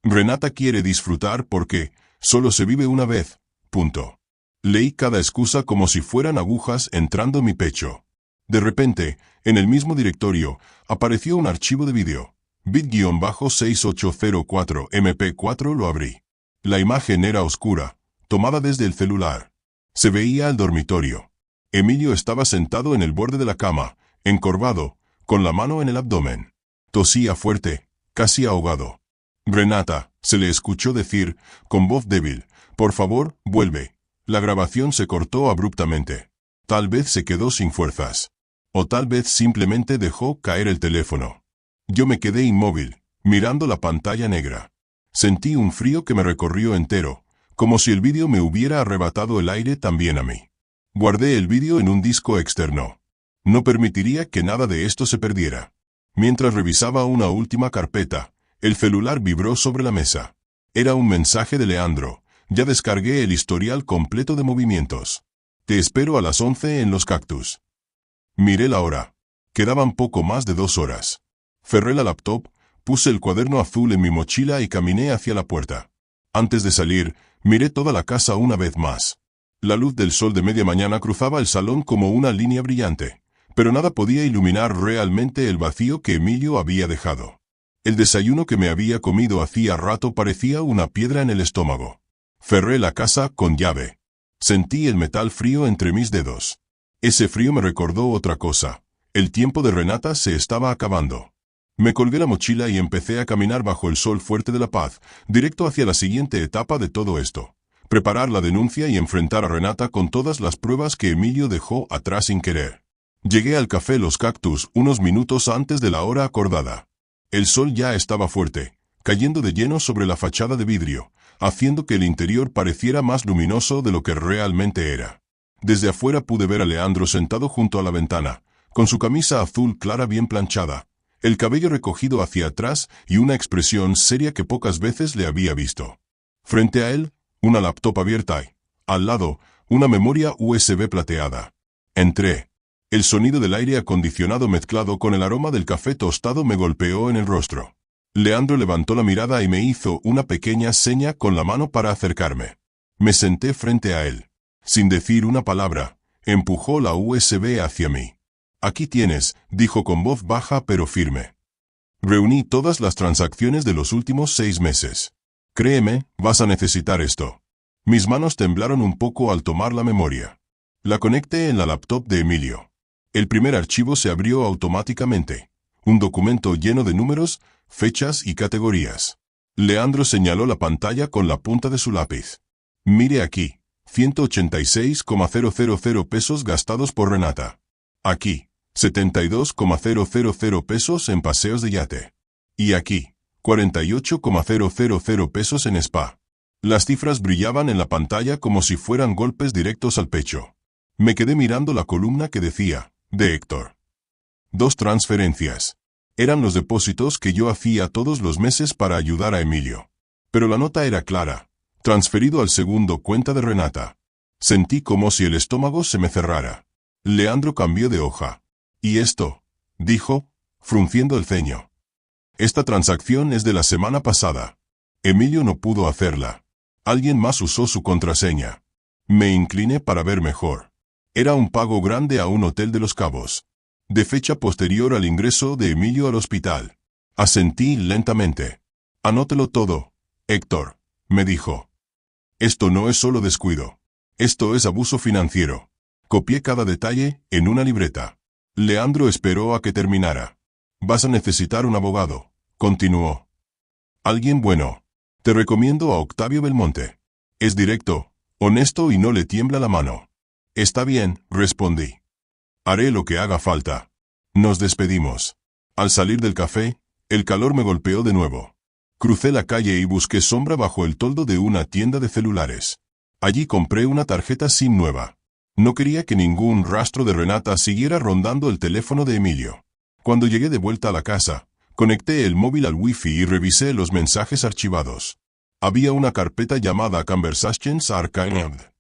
Renata quiere disfrutar porque solo se vive una vez. Punto. Leí cada excusa como si fueran agujas entrando en mi pecho. De repente, en el mismo directorio, apareció un archivo de vídeo. Bit-6804 MP4. Lo abrí. La imagen era oscura, tomada desde el celular. Se veía el dormitorio. Emilio estaba sentado en el borde de la cama, encorvado, con la mano en el abdomen. Tosía fuerte, casi ahogado. Renata, se le escuchó decir, con voz débil, por favor, vuelve. La grabación se cortó abruptamente. Tal vez se quedó sin fuerzas. O tal vez simplemente dejó caer el teléfono. Yo me quedé inmóvil, mirando la pantalla negra. Sentí un frío que me recorrió entero, como si el vídeo me hubiera arrebatado el aire también a mí. Guardé el vídeo en un disco externo. No permitiría que nada de esto se perdiera. Mientras revisaba una última carpeta, el celular vibró sobre la mesa. Era un mensaje de Leandro. Ya descargué el historial completo de movimientos. Te espero a las 11 en Los Cactus. Miré la hora. Quedaban poco más de 2 horas. Cerré la laptop, puse el cuaderno azul en mi mochila y caminé hacia la puerta. Antes de salir, miré toda la casa una vez más. La luz del sol de media mañana cruzaba el salón como una línea brillante, pero nada podía iluminar realmente el vacío que Emilio había dejado. El desayuno que me había comido hacía rato parecía una piedra en el estómago. Cerré la casa con llave. Sentí el metal frío entre mis dedos. Ese frío me recordó otra cosa. El tiempo de Renata se estaba acabando. Me colgué la mochila y empecé a caminar bajo el sol fuerte de La Paz, directo hacia la siguiente etapa de todo esto. Preparar la denuncia y enfrentar a Renata con todas las pruebas que Emilio dejó atrás sin querer. Llegué al café Los Cactus unos minutos antes de la hora acordada. El sol ya estaba fuerte, cayendo de lleno sobre la fachada de vidrio, haciendo que el interior pareciera más luminoso de lo que realmente era. Desde afuera pude ver a Leandro sentado junto a la ventana, con su camisa azul clara bien planchada, el cabello recogido hacia atrás y una expresión seria que pocas veces le había visto. Frente a él, una laptop abierta y, al lado, una memoria USB plateada. Entré. El sonido del aire acondicionado mezclado con el aroma del café tostado me golpeó en el rostro. Leandro levantó la mirada y me hizo una pequeña seña con la mano para acercarme. Me senté frente a él. Sin decir una palabra, empujó la USB hacia mí. Aquí tienes, dijo con voz baja pero firme. Reuní todas las transacciones de los últimos 6 meses. Créeme, vas a necesitar esto. Mis manos temblaron un poco al tomar la memoria. La conecté en la laptop de Emilio. El primer archivo se abrió automáticamente. Un documento lleno de números, fechas y categorías. Leandro señaló la pantalla con la punta de su lápiz. Mire aquí, 186,000 pesos gastados por Renata. Aquí, 72,000 pesos en paseos de yate. Y aquí, 48,000 pesos en spa. Las cifras brillaban en la pantalla como si fueran golpes directos al pecho. Me quedé mirando la columna que decía, de Héctor. 2 transferencias. Eran los depósitos que yo hacía todos los meses para ayudar a Emilio. Pero la nota era clara. Transferido al segundo cuenta de Renata. Sentí como si el estómago se me cerrara. Leandro cambió de hoja. ¿Y esto? Dijo, frunciendo el ceño. Esta transacción es de la semana pasada. Emilio no pudo hacerla. Alguien más usó su contraseña. Me incliné para ver mejor. Era un pago grande a un hotel de Los Cabos. De fecha posterior al ingreso de Emilio al hospital. Asentí lentamente. Anótelo todo, Héctor, me dijo. Esto no es solo descuido. Esto es abuso financiero. Copié cada detalle en una libreta. Leandro esperó a que terminara. Vas a necesitar un abogado, continuó. Alguien bueno. Te recomiendo a Octavio Belmonte. Es directo, honesto y no le tiembla la mano. Está bien, respondí. Haré lo que haga falta. Nos despedimos. Al salir del café, el calor me golpeó de nuevo. Crucé la calle y busqué sombra bajo el toldo de una tienda de celulares. Allí compré una tarjeta SIM nueva. No quería que ningún rastro de Renata siguiera rondando el teléfono de Emilio. Cuando llegué de vuelta a la casa, conecté el móvil al wifi y revisé los mensajes archivados. Había una carpeta llamada Conversations Archived.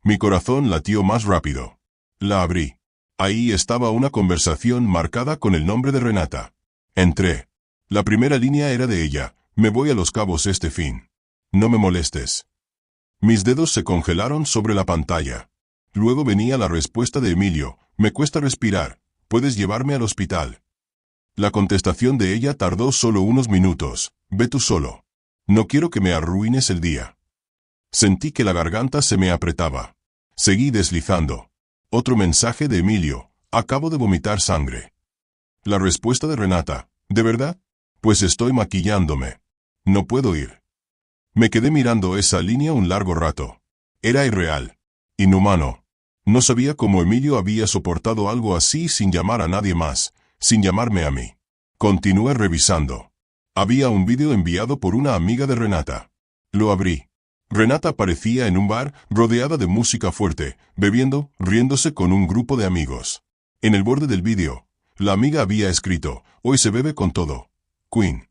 Mi corazón latió más rápido. La abrí. Ahí estaba una conversación marcada con el nombre de Renata. Entré. La primera línea era de ella. Me voy a Los Cabos este fin. No me molestes. Mis dedos se congelaron sobre la pantalla. Luego venía la respuesta de Emilio. Me cuesta respirar. Puedes llevarme al hospital. La contestación de ella tardó solo unos minutos. Ve tú solo. No quiero que me arruines el día. Sentí que la garganta se me apretaba. Seguí deslizando. Otro mensaje de Emilio. Acabo de vomitar sangre. La respuesta de Renata. ¿De verdad? Pues estoy maquillándome. No puedo ir. Me quedé mirando esa línea un largo rato. Era irreal. Inhumano. No sabía cómo Emilio había soportado algo así sin llamar a nadie más, sin llamarme a mí. Continué revisando. Había un vídeo enviado por una amiga de Renata. Lo abrí. Renata aparecía en un bar, rodeada de música fuerte, bebiendo, riéndose con un grupo de amigos. En el borde del vídeo, la amiga había escrito, hoy se bebe con todo. Queen.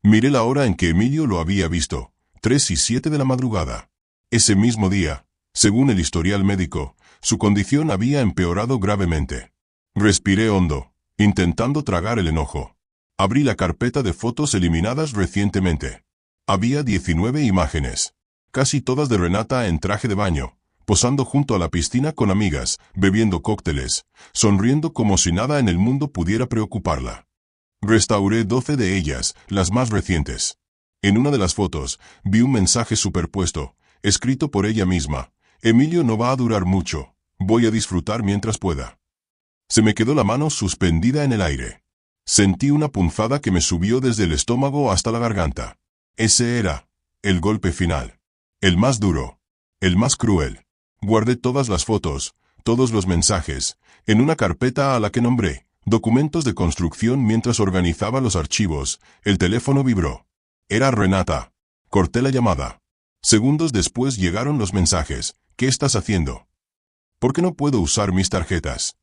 Miré la hora en que Emilio lo había visto, 3:07 de la madrugada. Ese mismo día, según el historial médico, su condición había empeorado gravemente. Respiré hondo, intentando tragar el enojo. Abrí la carpeta de fotos eliminadas recientemente. Había 19 imágenes. Casi todas de Renata en traje de baño, posando junto a la piscina con amigas, bebiendo cócteles, sonriendo como si nada en el mundo pudiera preocuparla. Restauré 12 de ellas, las más recientes. En una de las fotos, vi un mensaje superpuesto, escrito por ella misma. Emilio no va a durar mucho, voy a disfrutar mientras pueda. Se me quedó la mano suspendida en el aire. Sentí una punzada que me subió desde el estómago hasta la garganta. Ese era el golpe final. El más duro. El más cruel. Guardé todas las fotos, todos los mensajes, en una carpeta a la que nombré documentos de construcción mientras organizaba los archivos. El teléfono vibró. Era Renata. Corté la llamada. Segundos después llegaron los mensajes. ¿Qué estás haciendo? ¿Por qué no puedo usar mis tarjetas?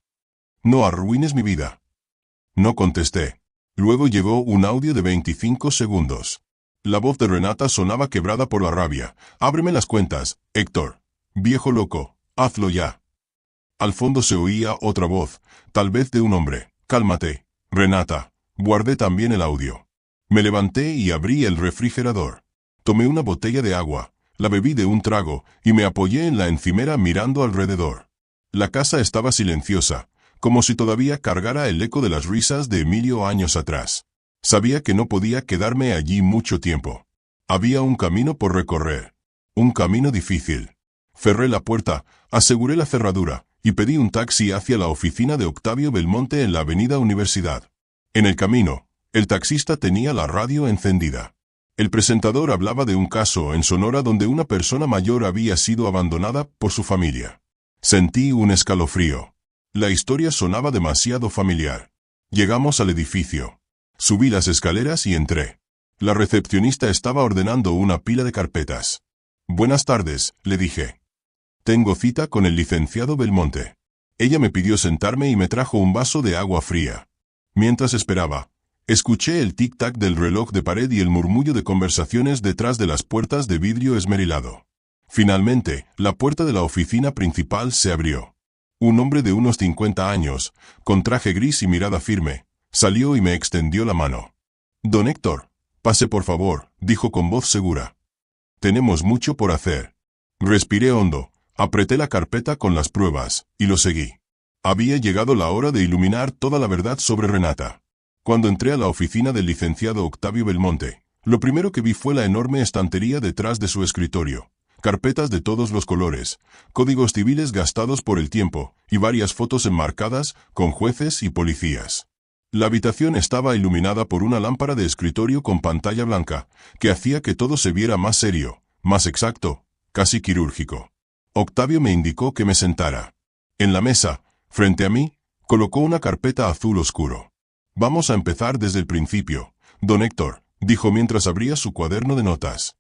No arruines mi vida. No contesté. Luego llegó un audio de 25 segundos. La voz de Renata sonaba quebrada por la rabia. Ábreme las cuentas, Héctor. Viejo loco, hazlo ya. Al fondo se oía otra voz, tal vez de un hombre. Cálmate, Renata. Guardé también el audio. Me levanté y abrí el refrigerador. Tomé una botella de agua, la bebí de un trago y me apoyé en la encimera mirando alrededor. La casa estaba silenciosa, como si todavía cargara el eco de las risas de Emilio años atrás. Sabía que no podía quedarme allí mucho tiempo. Había un camino por recorrer. Un camino difícil. Cerré la puerta, aseguré la cerradura, y pedí un taxi hacia la oficina de Octavio Belmonte en la avenida Universidad. En el camino, el taxista tenía la radio encendida. El presentador hablaba de un caso en Sonora donde una persona mayor había sido abandonada por su familia. Sentí un escalofrío. La historia sonaba demasiado familiar. Llegamos al edificio. Subí las escaleras y entré. La recepcionista estaba ordenando una pila de carpetas. Buenas tardes, le dije. Tengo cita con el licenciado Belmonte. Ella me pidió sentarme y me trajo un vaso de agua fría. Mientras esperaba, escuché el tic-tac del reloj de pared y el murmullo de conversaciones detrás de las puertas de vidrio esmerilado. Finalmente, la puerta de la oficina principal se abrió. Un hombre de unos 50 años, con traje gris y mirada firme, salió y me extendió la mano. Don Héctor, pase por favor, dijo con voz segura. Tenemos mucho por hacer. Respiré hondo, apreté la carpeta con las pruebas, y lo seguí. Había llegado la hora de iluminar toda la verdad sobre Renata. Cuando entré a la oficina del licenciado Octavio Belmonte, lo primero que vi fue la enorme estantería detrás de su escritorio. Carpetas de todos los colores, códigos civiles gastados por el tiempo, y varias fotos enmarcadas con jueces y policías. La habitación estaba iluminada por una lámpara de escritorio con pantalla blanca, que hacía que todo se viera más serio, más exacto, casi quirúrgico. Octavio me indicó que me sentara. En la mesa, frente a mí, colocó una carpeta azul oscuro. Vamos a empezar desde el principio, don Héctor, dijo mientras abría su cuaderno de notas.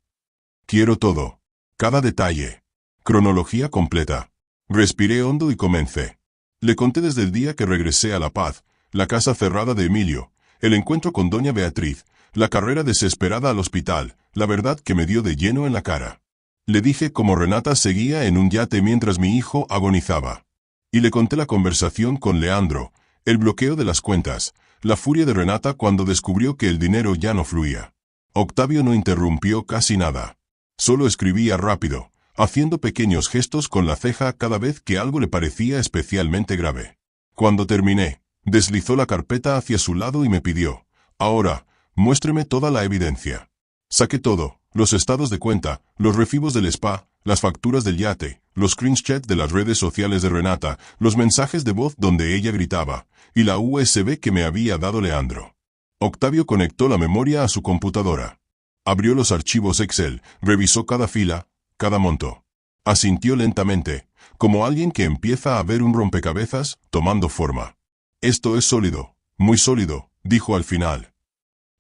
Quiero todo. Cada detalle. Cronología completa. Respiré hondo y comencé. Le conté desde el día que regresé a La Paz, la casa cerrada de Emilio, el encuentro con doña Beatriz, la carrera desesperada al hospital, la verdad que me dio de lleno en la cara. Le dije cómo Renata seguía en un yate mientras mi hijo agonizaba. Y le conté la conversación con Leandro, el bloqueo de las cuentas, la furia de Renata cuando descubrió que el dinero ya no fluía. Octavio no interrumpió casi nada. Solo escribía rápido, haciendo pequeños gestos con la ceja cada vez que algo le parecía especialmente grave. Cuando terminé, deslizó la carpeta hacia su lado y me pidió, ahora, muéstreme toda la evidencia. Saqué todo, los estados de cuenta, los recibos del spa, las facturas del yate, los screenshots de las redes sociales de Renata, los mensajes de voz donde ella gritaba, y la USB que me había dado Leandro. Octavio conectó la memoria a su computadora. Abrió los archivos Excel, revisó cada fila, cada monto. Asintió lentamente, como alguien que empieza a ver un rompecabezas tomando forma. Esto es sólido, muy sólido, dijo al final.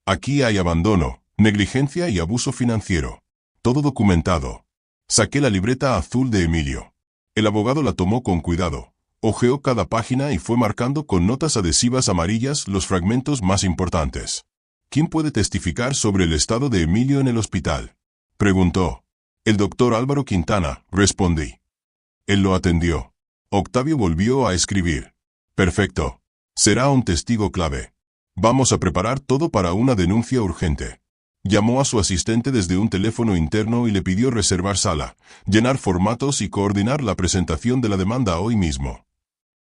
Aquí hay abandono, negligencia y abuso financiero. Todo documentado. Saqué la libreta azul de Emilio. El abogado la tomó con cuidado, hojeó cada página y fue marcando con notas adhesivas amarillas los fragmentos más importantes. ¿Quién puede testificar sobre el estado de Emilio en el hospital?, preguntó. El doctor Álvaro Quintana, respondí. Él lo atendió. Octavio volvió a escribir. Perfecto. Será un testigo clave. Vamos a preparar todo para una denuncia urgente. Llamó a su asistente desde un teléfono interno y le pidió reservar sala, llenar formatos y coordinar la presentación de la demanda hoy mismo.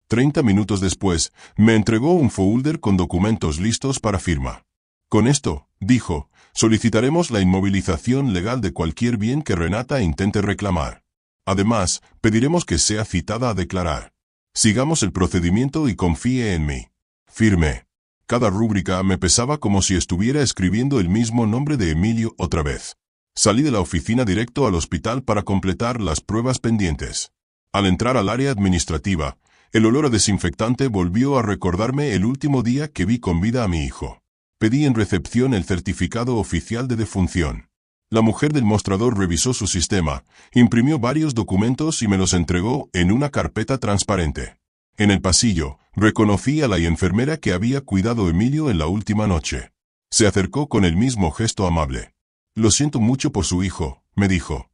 30 minutos después, me entregó un folder con documentos listos para firma. Con esto, dijo, solicitaremos la inmovilización legal de cualquier bien que Renata intente reclamar. Además, pediremos que sea citada a declarar. Sigamos el procedimiento y confíe en mí. Firme. Cada rúbrica me pesaba como si estuviera escribiendo el mismo nombre de Emilio otra vez. Salí de la oficina directo al hospital para completar las pruebas pendientes. Al entrar al área administrativa, el olor a desinfectante volvió a recordarme el último día que vi con vida a mi hijo. Pedí en recepción el certificado oficial de defunción. La mujer del mostrador revisó su sistema, imprimió varios documentos y me los entregó en una carpeta transparente. En el pasillo, reconocí a la enfermera que había cuidado a Emilio en la última noche. Se acercó con el mismo gesto amable. «Lo siento mucho por su hijo», me dijo.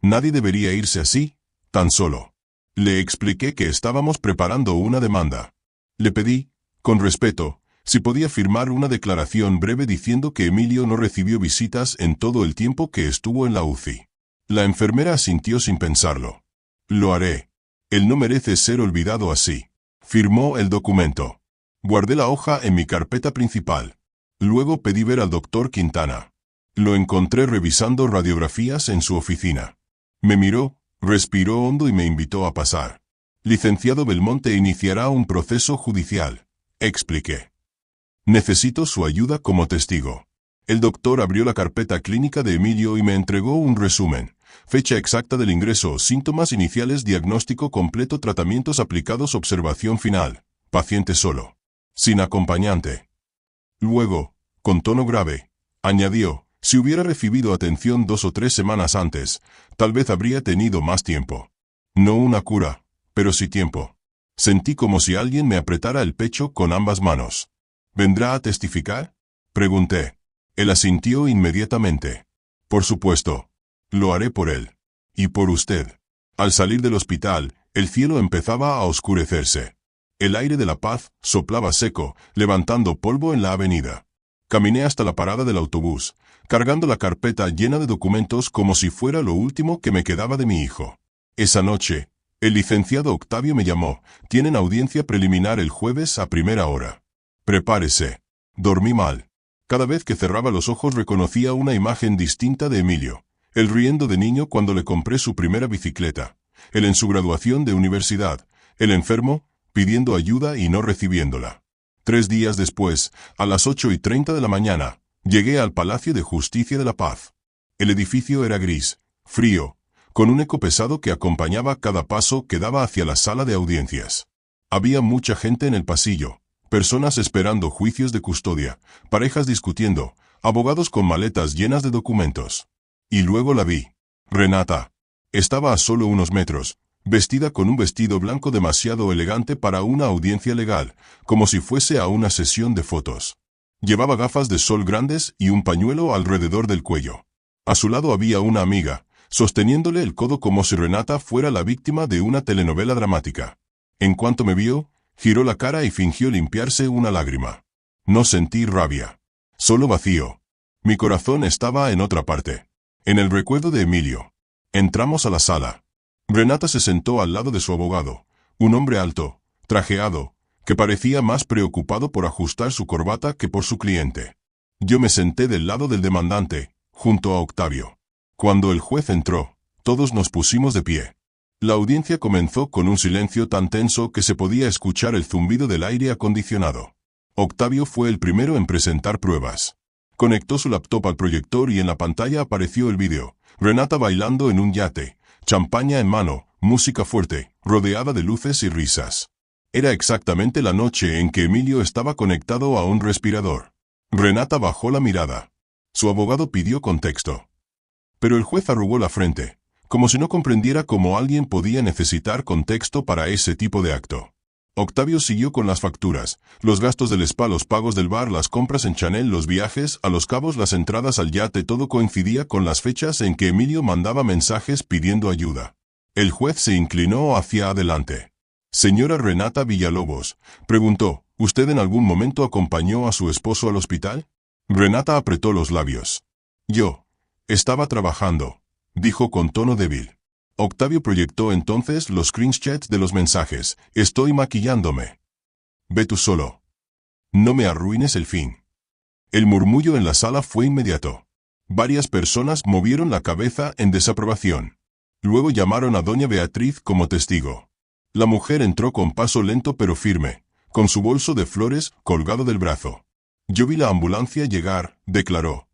«Nadie debería irse así, tan solo». Le expliqué que estábamos preparando una demanda. Le pedí, con respeto, si podía firmar una declaración breve diciendo que Emilio no recibió visitas en todo el tiempo que estuvo en la UCI. La enfermera asintió sin pensarlo. «Lo haré. Él no merece ser olvidado así». Firmó el documento. Guardé la hoja en mi carpeta principal. Luego pedí ver al doctor Quintana. Lo encontré revisando radiografías en su oficina. Me miró, respiró hondo y me invitó a pasar. «Licenciado Belmonte iniciará un proceso judicial», expliqué. «Necesito su ayuda como testigo». El doctor abrió la carpeta clínica de Emilio y me entregó un resumen. Fecha exacta del ingreso, síntomas iniciales, diagnóstico completo, tratamientos aplicados, observación final. Paciente solo. Sin acompañante. Luego, con tono grave, añadió, si hubiera recibido atención 2 o 3 semanas antes, tal vez habría tenido más tiempo. No una cura, pero sí tiempo. Sentí como si alguien me apretara el pecho con ambas manos. «¿Vendrá a testificar?», pregunté. Él asintió inmediatamente. «Por supuesto. Lo haré por él. Y por usted». Al salir del hospital, el cielo empezaba a oscurecerse. El aire de La Paz soplaba seco, levantando polvo en la avenida. Caminé hasta la parada del autobús, cargando la carpeta llena de documentos como si fuera lo último que me quedaba de mi hijo. Esa noche, el licenciado Octavio me llamó. «Tienen audiencia preliminar el jueves a primera hora. Prepárese». Dormí mal. Cada vez que cerraba los ojos reconocía una imagen distinta de Emilio. Él riendo de niño cuando le compré su primera bicicleta. Él en su graduación de universidad. El enfermo, pidiendo ayuda y no recibiéndola. 3 días después, a las 8:30 de la mañana, llegué al Palacio de Justicia de La Paz. El edificio era gris, frío, con un eco pesado que acompañaba cada paso que daba hacia la sala de audiencias. Había mucha gente en el pasillo. Personas esperando juicios de custodia, parejas discutiendo, abogados con maletas llenas de documentos. Y luego la vi. Renata. Estaba a solo unos metros, vestida con un vestido blanco demasiado elegante para una audiencia legal, como si fuese a una sesión de fotos. Llevaba gafas de sol grandes y un pañuelo alrededor del cuello. A su lado había una amiga, sosteniéndole el codo como si Renata fuera la víctima de una telenovela dramática. En cuanto me vio, giró la cara y fingió limpiarse una lágrima. No sentí rabia. Solo vacío. Mi corazón estaba en otra parte. En el recuerdo de Emilio. Entramos a la sala. Renata se sentó al lado de su abogado, un hombre alto, trajeado, que parecía más preocupado por ajustar su corbata que por su cliente. Yo me senté del lado del demandante, junto a Octavio. Cuando el juez entró, todos nos pusimos de pie. La audiencia comenzó con un silencio tan tenso que se podía escuchar el zumbido del aire acondicionado. Octavio fue el primero en presentar pruebas. Conectó su laptop al proyector y en la pantalla apareció el vídeo. Renata bailando en un yate, champaña en mano, música fuerte, rodeada de luces y risas. Era exactamente la noche en que Emilio estaba conectado a un respirador. Renata bajó la mirada. Su abogado pidió contexto. Pero el juez arrugó la frente, como si no comprendiera cómo alguien podía necesitar contexto para ese tipo de acto. Octavio siguió con las facturas, los gastos del spa, los pagos del bar, las compras en Chanel, los viajes a Los Cabos, las entradas al yate. Todo coincidía con las fechas en que Emilio mandaba mensajes pidiendo ayuda. El juez se inclinó hacia adelante. «Señora Renata Villalobos», preguntó, «¿usted en algún momento acompañó a su esposo al hospital?» Renata apretó los labios. «Yo. Estaba trabajando», dijo con tono débil. Octavio proyectó entonces los screenshots de los mensajes. «Estoy maquillándome. Ve tú solo. No me arruines el fin». El murmullo en la sala fue inmediato. Varias personas movieron la cabeza en desaprobación. Luego llamaron a doña Beatriz como testigo. La mujer entró con paso lento pero firme, con su bolso de flores colgado del brazo. Yo vi la ambulancia llegar, declaró.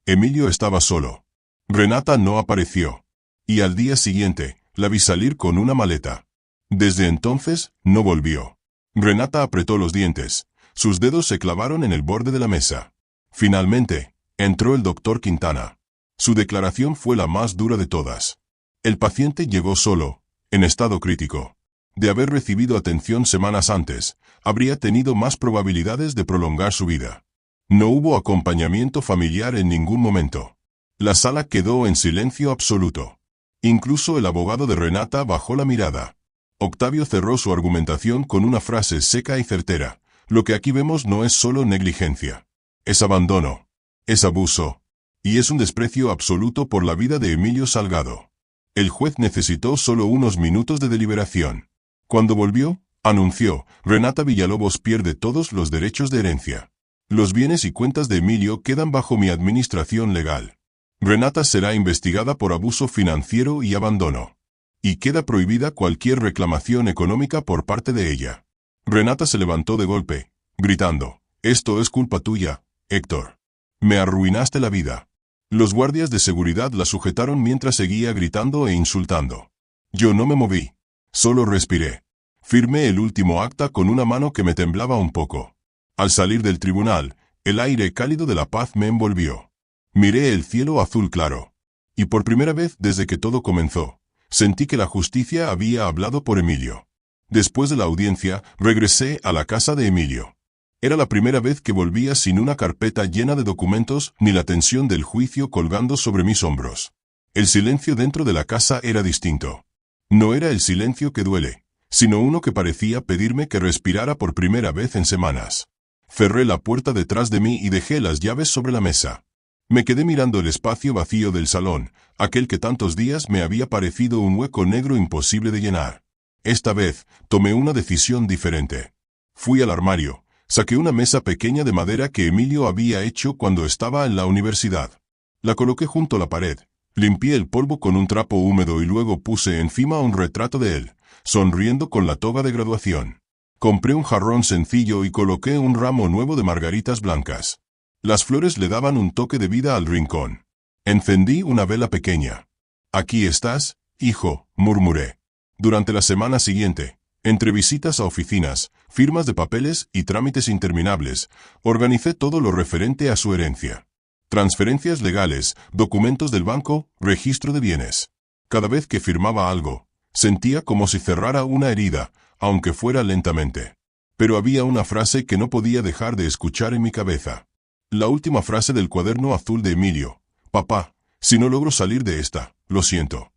Emilio estaba solo. Renata no apareció. Y al día siguiente, la vi salir con una maleta. Desde entonces, no volvió. Renata apretó los dientes. Sus dedos se clavaron en el borde de la mesa. Finalmente, entró el doctor Quintana. Su declaración fue la más dura de todas. El paciente llegó solo, en estado crítico. De haber recibido atención semanas antes, habría tenido más probabilidades de prolongar su vida. No hubo acompañamiento familiar en ningún momento. La sala quedó en silencio absoluto. Incluso el abogado de Renata bajó la mirada. Octavio cerró su argumentación con una frase seca y certera. Lo que aquí vemos no es solo negligencia. Es abandono. Es abuso. Y es un desprecio absoluto por la vida de Emilio Salgado. El juez necesitó solo unos minutos de deliberación. Cuando volvió, anunció, Renata Villalobos pierde todos los derechos de herencia. Los bienes y cuentas de Emilio quedan bajo mi administración legal. Renata será investigada por abuso financiero y abandono. Y queda prohibida cualquier reclamación económica por parte de ella. Renata se levantó de golpe, gritando, esto es culpa tuya, Héctor. Me arruinaste la vida. Los guardias de seguridad la sujetaron mientras seguía gritando e insultando. Yo no me moví. Solo respiré. Firmé el último acta con una mano que me temblaba un poco. Al salir del tribunal, el aire cálido de la paz me envolvió. Miré el cielo azul claro. Y por primera vez desde que todo comenzó, sentí que la justicia había hablado por Emilio. Después de la audiencia, regresé a la casa de Emilio. Era la primera vez que volvía sin una carpeta llena de documentos ni la tensión del juicio colgando sobre mis hombros. El silencio dentro de la casa era distinto. No era el silencio que duele, sino uno que parecía pedirme que respirara por primera vez en semanas. Cerré la puerta detrás de mí y dejé las llaves sobre la mesa. Me quedé mirando el espacio vacío del salón, aquel que tantos días me había parecido un hueco negro imposible de llenar. Esta vez, tomé una decisión diferente. Fui al armario, saqué una mesa pequeña de madera que Emilio había hecho cuando estaba en la universidad. La coloqué junto a la pared, limpié el polvo con un trapo húmedo y luego puse encima un retrato de él, sonriendo con la toga de graduación. Compré un jarrón sencillo y coloqué un ramo nuevo de margaritas blancas. Las flores le daban un toque de vida al rincón. Encendí una vela pequeña. «Aquí estás, hijo», murmuré. Durante la semana siguiente, entre visitas a oficinas, firmas de papeles y trámites interminables, organicé todo lo referente a su herencia. Transferencias legales, documentos del banco, registro de bienes. Cada vez que firmaba algo, sentía como si cerrara una herida, aunque fuera lentamente. Pero había una frase que no podía dejar de escuchar en mi cabeza. La última frase del cuaderno azul de Emilio. «Papá, si no logro salir de esta, lo siento».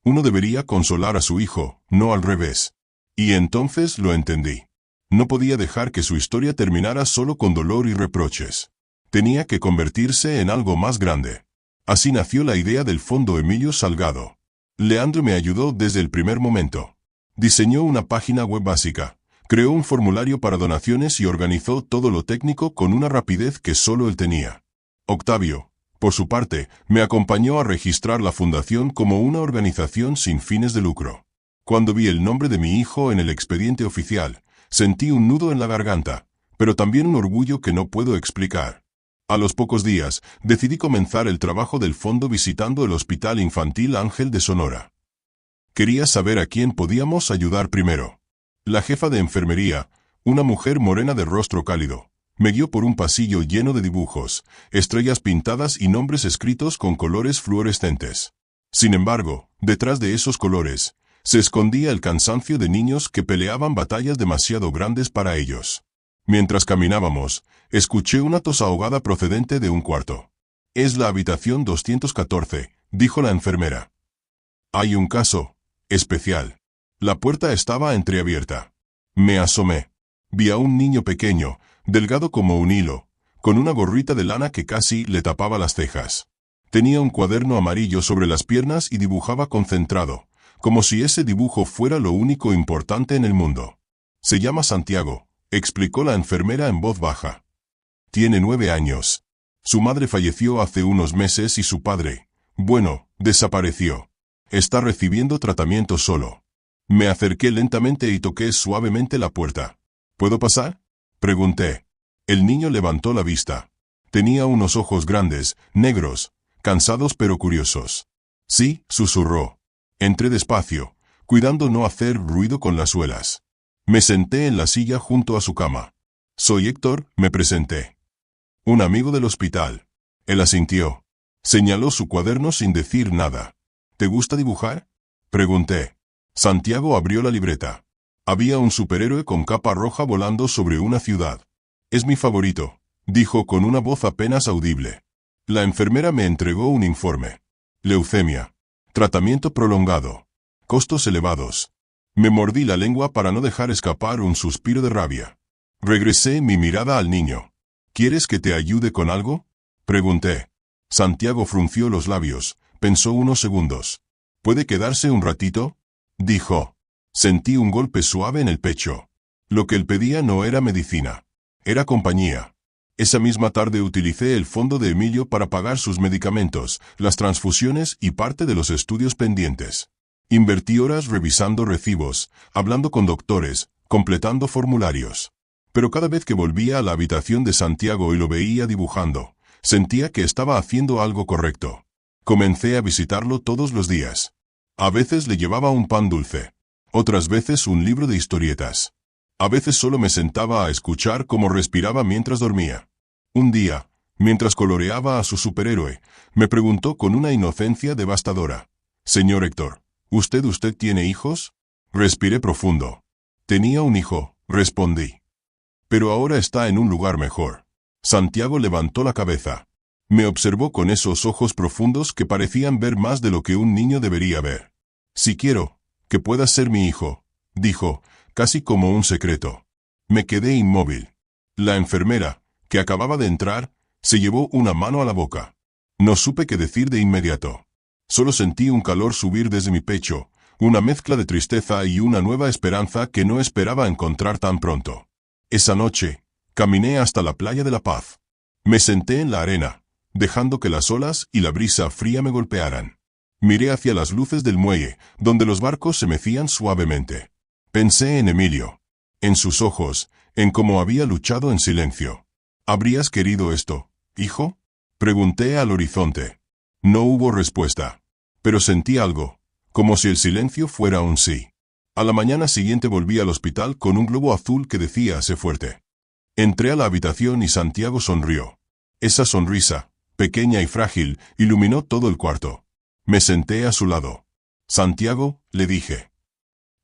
Uno debería consolar a su hijo, no al revés. Y entonces lo entendí. No podía dejar que su historia terminara solo con dolor y reproches. Tenía que convertirse en algo más grande. Así nació la idea del Fondo Emilio Salgado. Leandro me ayudó desde el primer momento. Diseñó una página web básica, creó un formulario para donaciones y organizó todo lo técnico con una rapidez que solo él tenía. Octavio, por su parte, me acompañó a registrar la fundación como una organización sin fines de lucro. Cuando vi el nombre de mi hijo en el expediente oficial, sentí un nudo en la garganta, pero también un orgullo que no puedo explicar. A los pocos días, decidí comenzar el trabajo del fondo visitando el Hospital Infantil Ángel de Sonora. Quería saber a quién podíamos ayudar primero. La jefa de enfermería, una mujer morena de rostro cálido, me guió por un pasillo lleno de dibujos, estrellas pintadas y nombres escritos con colores fluorescentes. Sin embargo, detrás de esos colores, se escondía el cansancio de niños que peleaban batallas demasiado grandes para ellos. Mientras caminábamos, escuché una tos ahogada procedente de un cuarto. «Es la habitación 214», dijo la enfermera. «Hay un caso especial». La puerta estaba entreabierta. Me asomé. Vi a un niño pequeño, delgado como un hilo, con una gorrita de lana que casi le tapaba las cejas. Tenía un cuaderno amarillo sobre las piernas y dibujaba concentrado, como si ese dibujo fuera lo único importante en el mundo. «Se llama Santiago», explicó la enfermera en voz baja. «Tiene 9 años. Su madre falleció hace unos meses y su padre, bueno, desapareció. Está recibiendo tratamiento solo». Me acerqué lentamente y toqué suavemente la puerta. ¿Puedo pasar? Pregunté. El niño levantó la vista. Tenía unos ojos grandes, negros, cansados pero curiosos. Sí, susurró. Entré despacio, cuidando no hacer ruido con las suelas. Me senté en la silla junto a su cama. Soy Héctor, me presenté. Un amigo del hospital. Él asintió. Señaló su cuaderno sin decir nada. ¿Te gusta dibujar? Pregunté. Santiago abrió la libreta. Había un superhéroe con capa roja volando sobre una ciudad. Es mi favorito, dijo con una voz apenas audible. La enfermera me entregó un informe. Leucemia. Tratamiento prolongado. Costos elevados. Me mordí la lengua para no dejar escapar un suspiro de rabia. Regresé mi mirada al niño. ¿Quieres que te ayude con algo? Pregunté. Santiago frunció los labios, pensó unos segundos. ¿Puede quedarse un ratito? Dijo. Sentí un golpe suave en el pecho. Lo que él pedía no era medicina. Era compañía. Esa misma tarde utilicé el fondo de Emilio para pagar sus medicamentos, las transfusiones y parte de los estudios pendientes. Invertí horas revisando recibos, hablando con doctores, completando formularios. Pero cada vez que volvía a la habitación de Santiago y lo veía dibujando, sentía que estaba haciendo algo correcto. Comencé a visitarlo todos los días. A veces le llevaba un pan dulce. Otras veces un libro de historietas. A veces solo me sentaba a escuchar cómo respiraba mientras dormía. Un día, mientras coloreaba a su superhéroe, me preguntó con una inocencia devastadora. «Señor Héctor, ¿usted tiene hijos?» Respiré profundo. «Tenía un hijo», respondí. «Pero ahora está en un lugar mejor». Santiago levantó la cabeza. Me observó con esos ojos profundos que parecían ver más de lo que un niño debería ver. «Si quiero que puedas ser mi hijo», dijo, casi como un secreto. Me quedé inmóvil. La enfermera, que acababa de entrar, se llevó una mano a la boca. No supe qué decir de inmediato. Solo sentí un calor subir desde mi pecho, una mezcla de tristeza y una nueva esperanza que no esperaba encontrar tan pronto. Esa noche, caminé hasta la playa de La Paz. Me senté en la arena, dejando que las olas y la brisa fría me golpearan. Miré hacia las luces del muelle, donde los barcos se mecían suavemente. Pensé en Emilio. En sus ojos, en cómo había luchado en silencio. ¿Habrías querido esto, hijo? Pregunté al horizonte. No hubo respuesta. Pero sentí algo, como si el silencio fuera un sí. A la mañana siguiente volví al hospital con un globo azul que decía «sé fuerte». Entré a la habitación y Santiago sonrió. Esa sonrisa, pequeña y frágil, iluminó todo el cuarto. Me senté a su lado. «Santiago», le dije.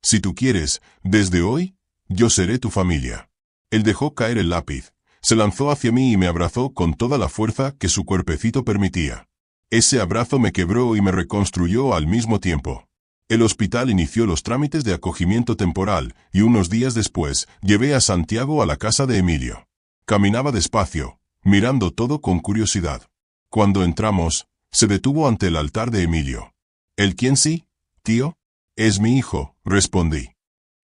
«Si tú quieres, desde hoy, yo seré tu familia». Él dejó caer el lápiz, se lanzó hacia mí y me abrazó con toda la fuerza que su cuerpecito permitía. Ese abrazo me quebró y me reconstruyó al mismo tiempo. El hospital inició los trámites de acogimiento temporal y unos días después llevé a Santiago a la casa de Emilio. Caminaba despacio, mirando todo con curiosidad. Cuando entramos, se detuvo ante el altar de Emilio. «¿El quién sí, tío?» «Es mi hijo», respondí.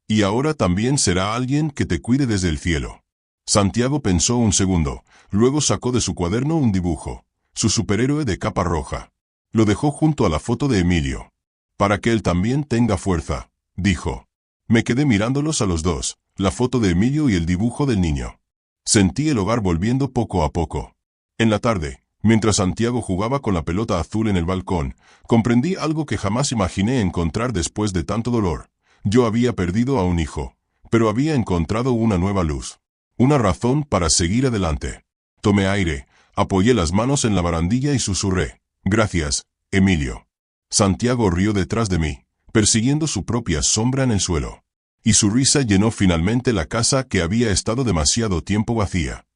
«Y ahora también será alguien que te cuide desde el cielo». Santiago pensó un segundo, luego sacó de su cuaderno un dibujo, su superhéroe de capa roja. Lo dejó junto a la foto de Emilio. «Para que él también tenga fuerza», dijo. Me quedé mirándolos a los dos, la foto de Emilio y el dibujo del niño. Sentí el hogar volviendo poco a poco. En la tarde, mientras Santiago jugaba con la pelota azul en el balcón, comprendí algo que jamás imaginé encontrar después de tanto dolor. Yo había perdido a un hijo, pero había encontrado una nueva luz. Una razón para seguir adelante. Tomé aire, apoyé las manos en la barandilla y susurré. «Gracias, Emilio». Santiago rió detrás de mí, persiguiendo su propia sombra en el suelo. Y su risa llenó finalmente la casa que había estado demasiado tiempo vacía.